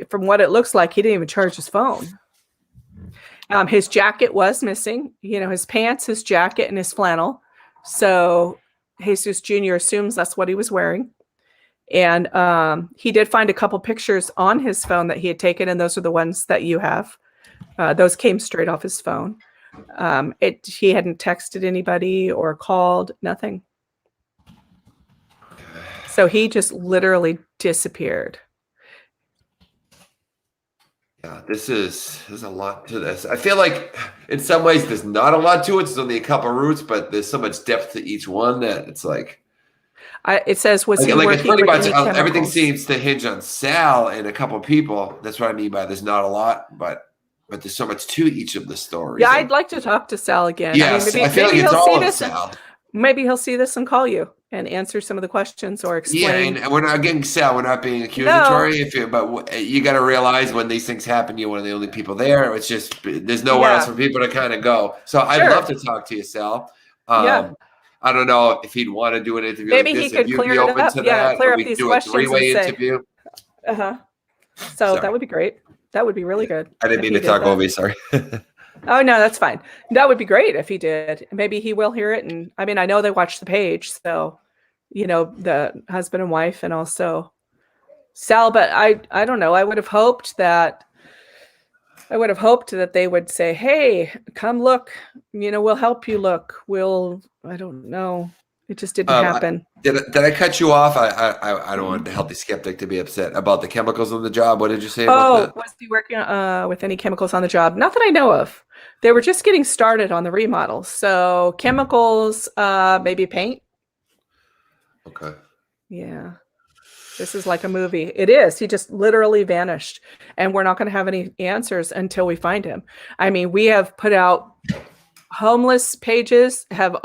from what it looks like, he didn't even charge his phone. His jacket was missing, his pants, his jacket, and his flannel. So Jesus Jr. assumes that's what he was wearing. And he did find a couple pictures on his phone that he had taken, and those are the ones that you have. Those came straight off his phone. He hadn't texted anybody or called, nothing. So he just literally disappeared. Yeah, there's a lot to this. I feel like in some ways there's not a lot to it. There's only a couple routes, but there's so much depth to each one that it's like. It says, was he it's working pretty with much any chemicals? Everything seems to hinge on Sal and a couple of people. That's what I mean by there's not a lot, but there's so much to each of the stories. Yeah, I'd like to talk to Sal again. Yes, I feel like it's all of Sal. Maybe he'll see this and call you and answer some of the questions or explain. Yeah, and we're not getting Sal. We're not being accusatory. No. But you got to realize when these things happen, you're one of the only people there. It's just there's nowhere else for people to kind of go. So I'd love to talk to you, Sal. I don't know if he'd want to do an interview. Maybe like this, he could clear it up. Clear up these questions. We do a 3-way interview. So that would be great. That would be really good. I didn't mean to talk over you. Sorry. Oh, no, that's fine. That would be great if he did. Maybe he will hear it. And I mean, I know they watch the page. So, the husband and wife and also Sal. But I don't know. I would have hoped that they would say, "Hey, come look. We'll help you look. I don't know. It just didn't Um, I- happen. did I cut you off? I don't want the healthy skeptic to be upset about the chemicals on the job. What did you say about Oh, that? was he working with any chemicals on the job? Not that I know of. They were just getting started on the remodel. So chemicals, maybe paint. Okay. Yeah. This is like a movie. It is. He just literally vanished. And we're not going to have any answers until we find him. I mean, we have put out homeless pages, have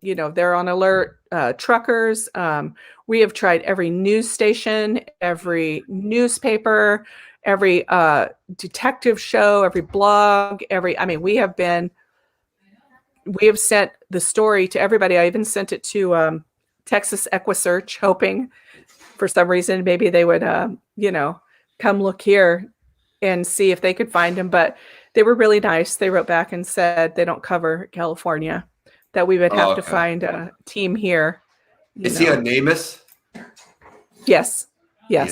they're on alert, truckers. We have tried every news station, every newspaper, every detective show, every blog, we have sent the story to everybody. I even sent it to Texas EquiSearch, hoping for some reason maybe they would come look here and see if they could find him. But they were really nice. They wrote back and said they don't cover California, that we would have Oh, to okay. find a team here. Is he on NamUs? Yes. Yeah.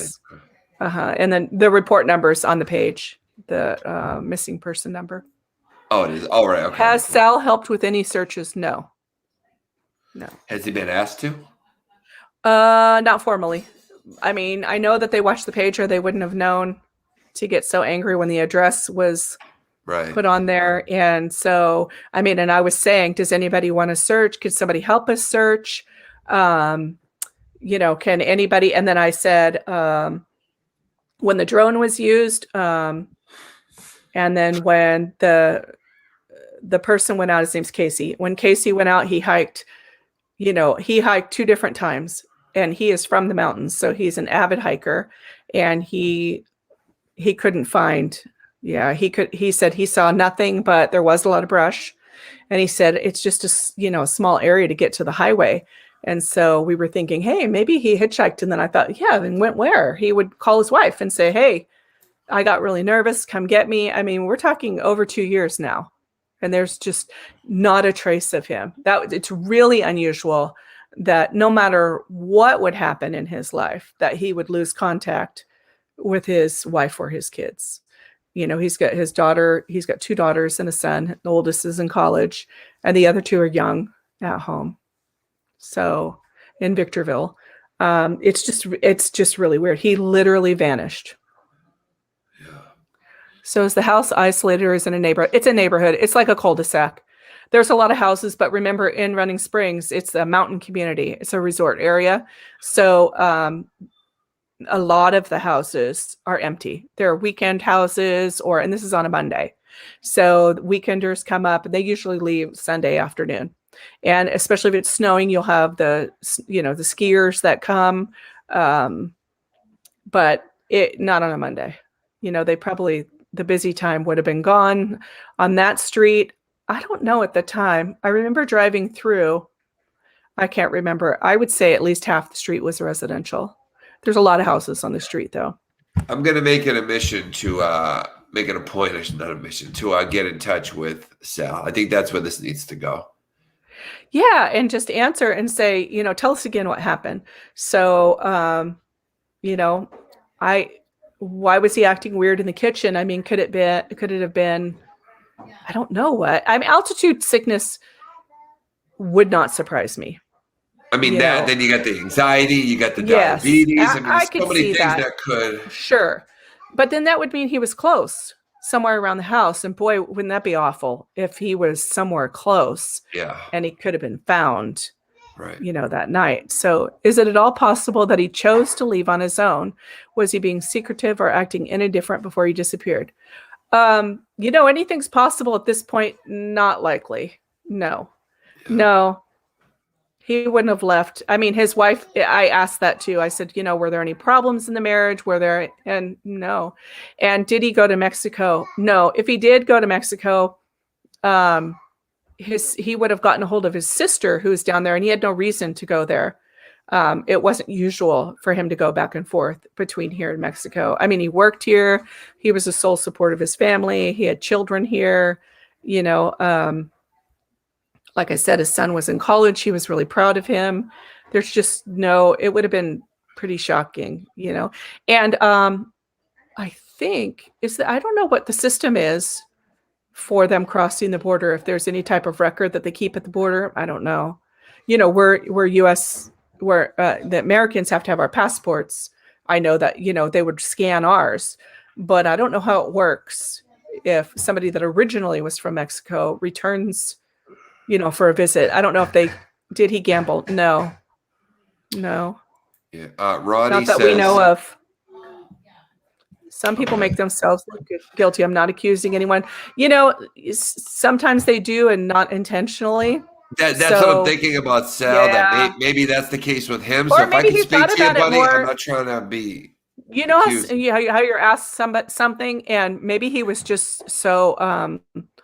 And then the report numbers on the page, the missing person number. Oh, it is. All right. Okay. Has Sal helped with any searches? No. Has he been asked to? Not formally. I mean, I know that they watched the page or they wouldn't have known to get so angry when the address was Right. put on there. And so, I mean, and I was saying, does anybody want to search? Could somebody help us search? Can anybody? And then I said, when the drone was used, and then when the person went out, his name's Casey. When Casey went out, he hiked 2 different times, and he is from the mountains. So he's an avid hiker, and he couldn't find. Yeah, he said he saw nothing, but there was a lot of brush. And he said, it's just a small area to get to the highway. And so we were thinking, hey, maybe he hitchhiked. And then I thought, yeah, then went where? He would call his wife and say, hey, I got really nervous. Come get me. I mean, we're talking over 2 years now. And there's just not a trace of him. It's really unusual that no matter what would happen in his life, that he would lose contact with his wife or his kids. He's got his daughter, he's got 2 daughters and a son. The oldest is in college, and the other 2 are young at home. So in Victorville, it's just really weird. He literally vanished. Yeah. So is the house isolated or is it a neighborhood? It's a neighborhood. It's like a cul-de-sac. There's a lot of houses, but remember, in Running Springs, it's a mountain community. It's a resort area. So a lot of the houses are empty. They're weekend houses, and this is on a Monday. So weekenders come up, and they usually leave Sunday afternoon. And especially if it's snowing, you'll have the skiers that come. But not on a Monday. The busy time would have been gone on that street. I don't know at the time. I remember driving through. I can't remember. I would say at least half the street was residential. There's a lot of houses on the street, though. I'm going to make it a mission to make it a point, not a mission, to get in touch with Sal. I think that's where this needs to go. Yeah, and just answer and say, tell us again what happened. So, why was he acting weird in the kitchen? I mean, could it have been, I don't know what. I mean, altitude sickness would not surprise me. I mean, then you got the anxiety, you got the diabetes. I mean, there's so many things that could. Sure. But then that would mean he was close somewhere around the house. And boy, wouldn't that be awful if he was somewhere close. Yeah. And he could have been found, right, that night. So is it at all possible that he chose to leave on his own? Was he being secretive or acting indifferent before he disappeared? Anything's possible at this point. Not likely. No. Yeah. No. He wouldn't have left. I mean, his wife, I asked that too. I said, were there any problems in the marriage? And no. And did he go to Mexico? No. If he did go to Mexico, he would have gotten a hold of his sister who's down there, and he had no reason to go there. It wasn't usual for him to go back and forth between here and Mexico. I mean, he worked here. He was the sole support of his family. He had children here, like I said, his son was in college. He was really proud of him. There's just it would have been pretty shocking, And I think I don't know what the system is for them crossing the border. If there's any type of record that they keep at the border, I don't know. we're U.S. where the Americans have to have our passports. I know that, they would scan ours, but I don't know how it works if somebody that originally was from Mexico returns, for a visit. I don't know if did he gamble? No. Yeah. Ronnie Not that says, we know of. Some people make themselves look guilty. I'm not accusing anyone. Sometimes they do and not intentionally. that's what I'm thinking about Sal, Yeah. that maybe that's the case with him. Or So if I maybe can he speak thought to you, about it buddy, I'm more. not trying to be How accused. you're asked something, and maybe he was just so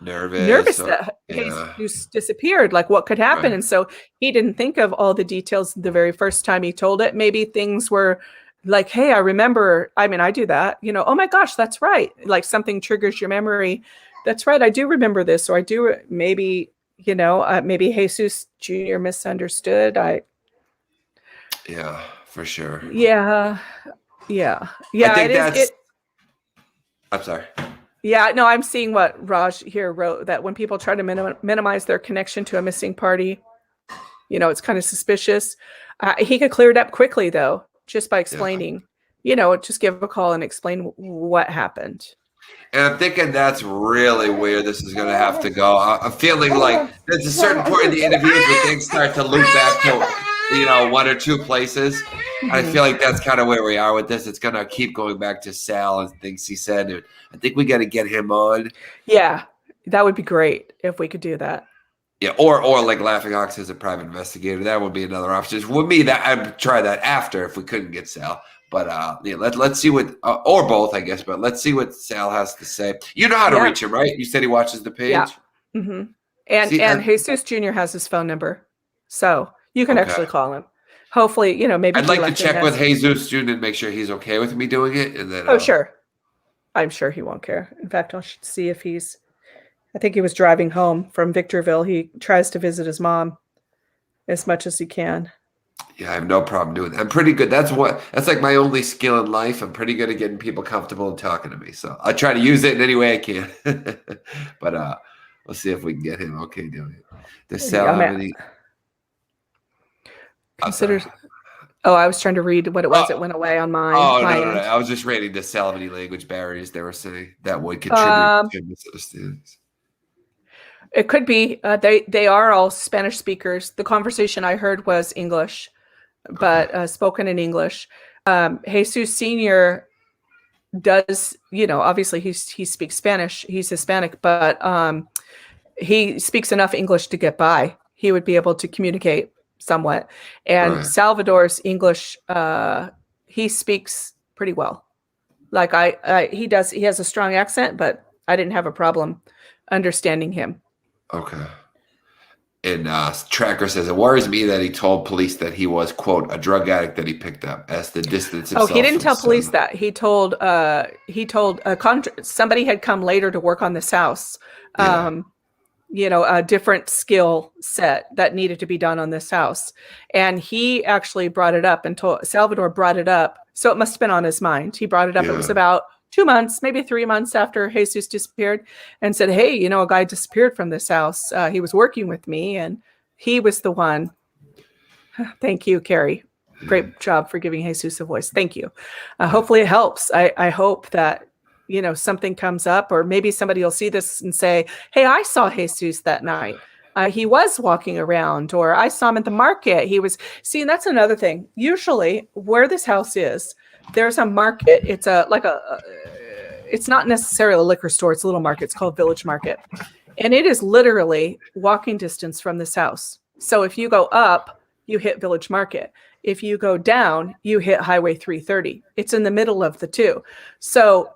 nervous that Jesus disappeared. Like, what could happen? Right. And so he didn't think of all the details the very first time he told it. Maybe things were like, hey, I remember. I mean, I do that. Oh my gosh, that's right. Like something triggers your memory. That's right. I do remember this, or I do. Maybe maybe Jesus Jr. misunderstood. Yeah, for sure. Yeah. I think I'm sorry. Yeah, no, I'm seeing what Raj here wrote, that when people try to minimize their connection to a missing party, it's kind of suspicious. He could clear it up quickly, though, just by explaining, just give a call and explain what happened. And I'm thinking that's really where this is going to have to go. I'm feeling like there's a certain point in the interviews where things start to loop back to, one or two places. Mm-hmm. I feel like that's kind of where we are with this. It's going to keep going back to Sal and things he said. And I think we got to get him on. Yeah, that would be great if we could do that. Yeah, or like Laughing Ox as a private investigator. That would be another option. With me, that I'd try that after if we couldn't get Sal. But let's see what, or both, I guess. But let's see what Sal has to say. You know how to reach him, right? You said he watches the page. Yeah. Mm-hmm. And Jesus Jr. has his phone number, so you can actually call him. Hopefully, maybe. I'd like to check with Jesus Jr. and make sure he's okay with me doing it, and then. Sure. I'm sure he won't care. In fact, I'll see if I think he was driving home from Victorville. He tries to visit his mom as much as he can. Yeah, I have no problem doing that. I'm pretty good. That's like my only skill in life. I'm pretty good at getting people comfortable and talking to me. So I try to use it in any way I can. But we'll see if we can get him okay doing it. Does Sal have any? I was trying to read what it was. It went away on mine. No. I was just reading the Sal have any language barriers they were saying that would contribute to misunderstandings. It could be. They are all Spanish speakers. The conversation I heard was English, but spoken in English. Jesus Sr. does, obviously he speaks Spanish. He's Hispanic, but he speaks enough English to get by. He would be able to communicate somewhat. And Salvador's English, he speaks pretty well. Like he has a strong accent, but I didn't have a problem understanding him. Okay. And Tracker says, it worries me that he told police that he was, quote, a drug addict that he picked up as the distance himself. Oh, he didn't tell police that. He told somebody had come later to work on this house. A different skill set that needed to be done on this house. And he actually brought it up and Salvador brought it up. So it must have been on his mind. He brought it up. Yeah. It was about 2 months, maybe 3 months after Jesus disappeared, and said, hey, a guy disappeared from this house. He was working with me and he was the one. Thank you, Carrie. Great job for giving Jesus a voice. Thank you. Hopefully it helps. I hope that, something comes up, or maybe somebody will see this and say, hey, I saw Jesus that night. He was walking around, or I saw him at the market. And that's another thing. Usually where this house is, there's a market. It's it's not necessarily a liquor store. It's a little market. It's called Village Market. And it is literally walking distance from this house. So if you go up, you hit Village Market. If you go down, you hit Highway 330. It's in the middle of the two. So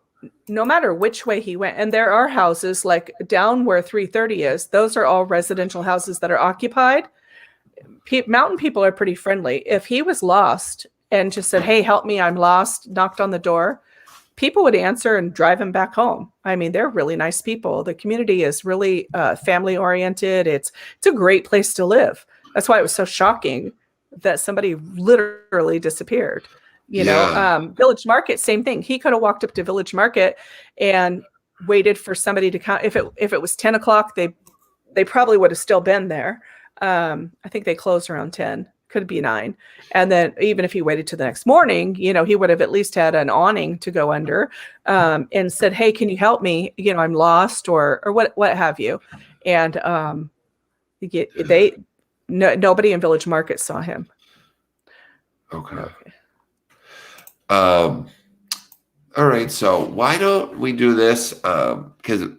no matter which way he went, and there are houses like down where 330 is, those are all residential houses that are occupied. Mountain people are pretty friendly. If he was lost and just said, hey, help me, I'm lost, knocked on the door, people would answer and drive him back home. I mean, they're really nice people. The community is really family oriented. It's a great place to live. That's why it was so shocking that somebody literally disappeared. Village Market, same thing. He could have walked up to Village Market and waited for somebody to come. If it was 10 o'clock, they probably would have still been there. I think they closed around 10, could be 9. And then even if he waited to the next morning, he would have at least had an awning to go under, and said, hey, can you help me? I'm lost or what have you. And nobody in Village Market saw him. Okay. All right. So why don't we do this? Because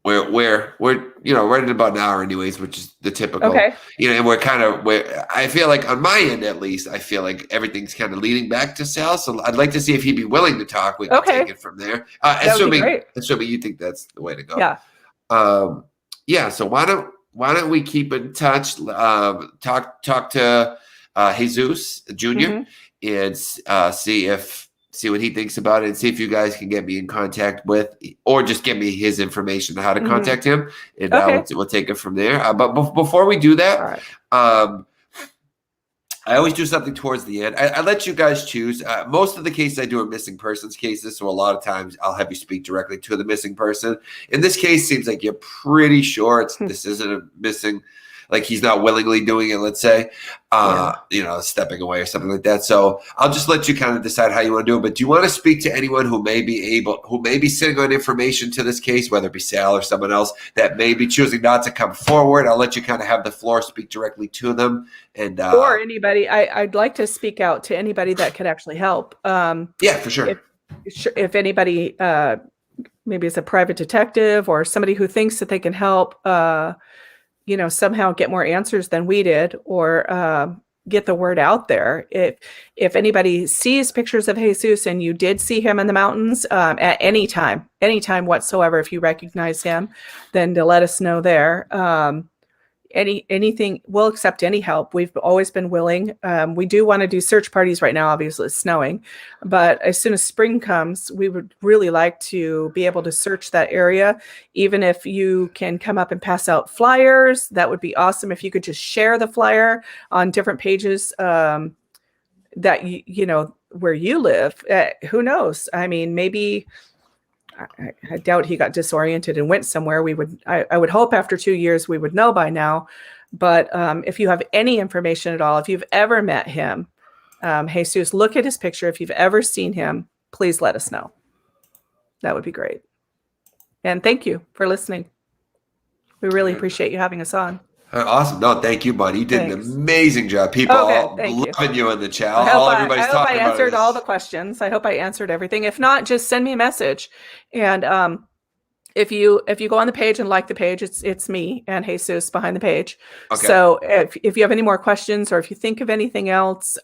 we're right at about an hour anyways, which is the typical. Okay. And I feel like on my end at least, I feel like everything's kind of leading back to Sal. So I'd like to see if he'd be willing to talk. We can take it from there. Assuming you think that's the way to go. Yeah. Yeah. So why don't we keep in touch? Talk to Jesus Jr. and see what he thinks about it, and see if you guys can get me in contact with, or just give me his information on how to contact him, and we'll take it from there. But before we do that, I always do something towards the end. I let you guys choose. Most of the cases I do are missing persons cases, so a lot of times I'll have you speak directly to the missing person. In this case, seems like you're pretty sure this isn't a missing. Like he's not willingly doing it, let's say, stepping away or something like that. So I'll just let you kind of decide how you want to do it. But do you want to speak to anyone who may be sitting on information to this case, whether it be Sal or someone else that may be choosing not to come forward? I'll let you kind of have the floor, speak directly to them. Or anybody. I'd like to speak out to anybody that could actually help. Yeah, for sure. If anybody maybe is a private detective or somebody who thinks that they can help, somehow get more answers than we did, or get the word out there. If anybody sees pictures of Jesus and you did see him in the mountains at any time whatsoever, if you recognize him, then to let us know there. Anything, we'll accept any help. We've always been willing. We do want to do search parties right now. Obviously it's snowing, but as soon as spring comes, we would really like to be able to search that area. Even if you can come up and pass out flyers, that would be awesome. If you could just share the flyer on different pages, that where you live, who knows? I mean, maybe I doubt he got disoriented and went somewhere. I would hope after 2 years we would know by now. But if you have any information at all, if you've ever met him, Jesus, look at his picture. If you've ever seen him, please let us know. That would be great. And thank you for listening. We really appreciate you having us on. Awesome. No, thank you, Bonnie. You did an amazing job. People loving you in the chat. I hope I answered all the questions. I hope I answered everything. If not, just send me a message. And if you go on the page and like the page, it's me and Jesus behind the page. Okay. So if you have any more questions, or if you think of anything else,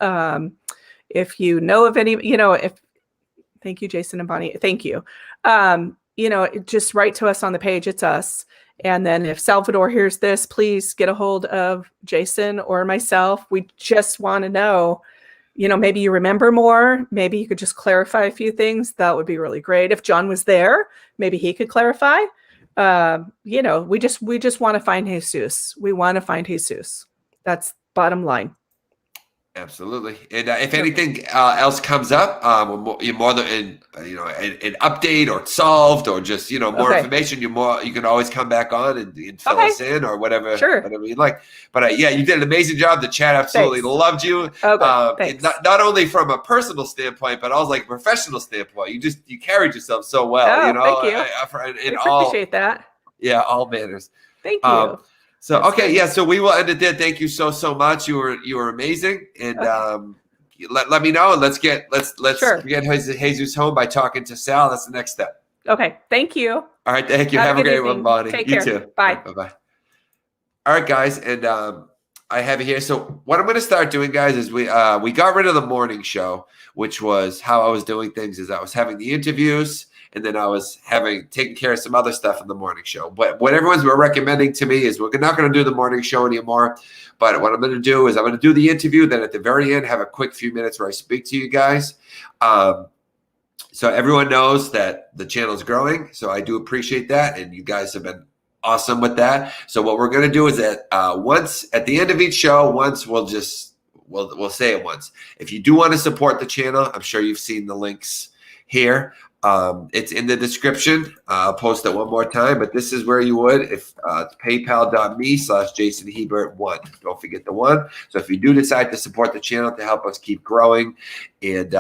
if you know of any, thank you, Jason and Bonnie. Thank you. Just write to us on the page. It's us. And then if Salvador hears this, please get a hold of Jason or myself. We just want to know, maybe you remember more. Maybe you could just clarify a few things. That would be really great. If John was there, maybe he could clarify. We just want to find Jesus. We want to find Jesus. That's bottom line. Absolutely. And if anything else comes up, more than an update or solved, or just more information, you can always come back on and fill us in, or whatever you'd like. But you did an amazing job. The chat absolutely loved you. Not only from a personal standpoint, but also like a professional standpoint. You carried yourself so well. Thank you. I appreciate that. Yeah, all manners. Thank you. So we will end it there. Thank you so much. You were amazing, and let me know, and let's get Jesus home by talking to Sal. That's the next step. Okay, thank you. All right, thank you. Have a great one, Bonnie. Take you care. Too. Bye. Bye. All right, guys, and I have it here. So what I'm going to start doing, guys, is we got rid of the morning show, which was how I was doing things. Is I was having the interviews, and then I was taking care of some other stuff in the morning show. But what everyone's recommending to me is we're not going to do the morning show anymore. But what I'm going to do is I'm going to do the interview. Then at the very end, have a quick few minutes where I speak to you guys. So everyone knows that the channel is growing. So I do appreciate that. And you guys have been awesome with that. So what we're going to do is that once at the end of each show, we'll say it once. If you do want to support the channel, I'm sure you've seen the links here. It's in the description. I'll post it one more time, but this is where you would, if paypal.me/JasonHebert1. Don't forget the 1. So if you do decide to support the channel to help us keep growing, and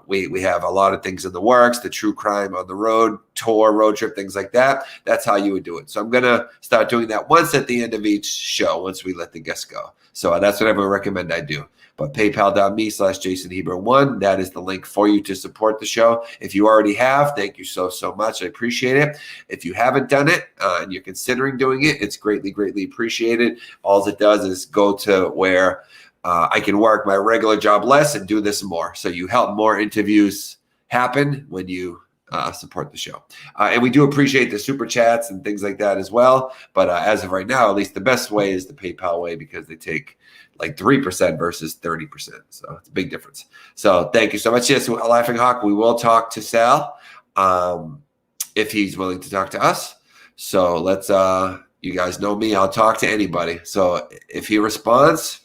we have a lot of things in the works, the true crime on the road tour, road trip, things like that. That's how you would do it. So I'm gonna start doing that once at the end of each show, once we let the guests go. So that's what I would recommend I do. But paypal.me/JasonHebert1, that is the link for you to support the show. If you already have, thank you so much. I appreciate it. If you haven't done it and you're considering doing it, it's greatly appreciated. All it does is go to where I can work my regular job less and do this more. So you help more interviews happen when you support the show. And we do appreciate the super chats and things like that as well. But as of right now, at least the best way is the PayPal way, because they take like 3% versus 30%. So it's a big difference. So thank you so much. Yes, Laughing Hawk, we will talk to Sal if he's willing to talk to us. So let's, you guys know me, I'll talk to anybody. So if he responds,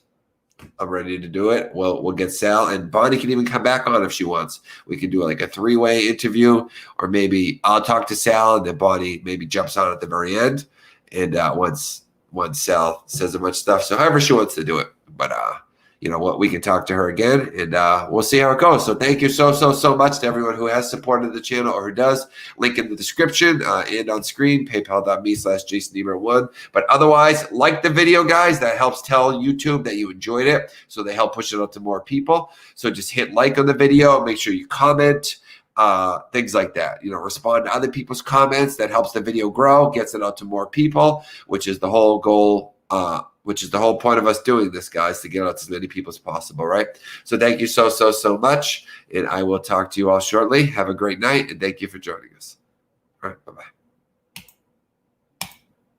I'm ready to do it. We'll get Sal, and Bonnie can even come back on if she wants. We could do like a 3-way interview, or maybe I'll talk to Sal and then Bonnie maybe jumps on at the very end. And once Sal says a bunch of stuff, so however she wants to do it. But we can talk to her again, and we'll see how it goes. So thank you so much to everyone who has supported the channel or who does. Link in the description and on screen, paypal.me/JasonHebert1. But otherwise, like the video, guys. That helps tell YouTube that you enjoyed it, so they help push it out to more people. So just hit like on the video. Make sure you comment. Things like that, respond to other people's comments. That helps the video grow, gets it out to more people, which is the whole goal, which is the whole point of us doing this, guys, to get out to as many people as possible, right? So thank you so much, and I will talk to you all shortly. Have a great night, and thank you for joining us. All right, bye-bye.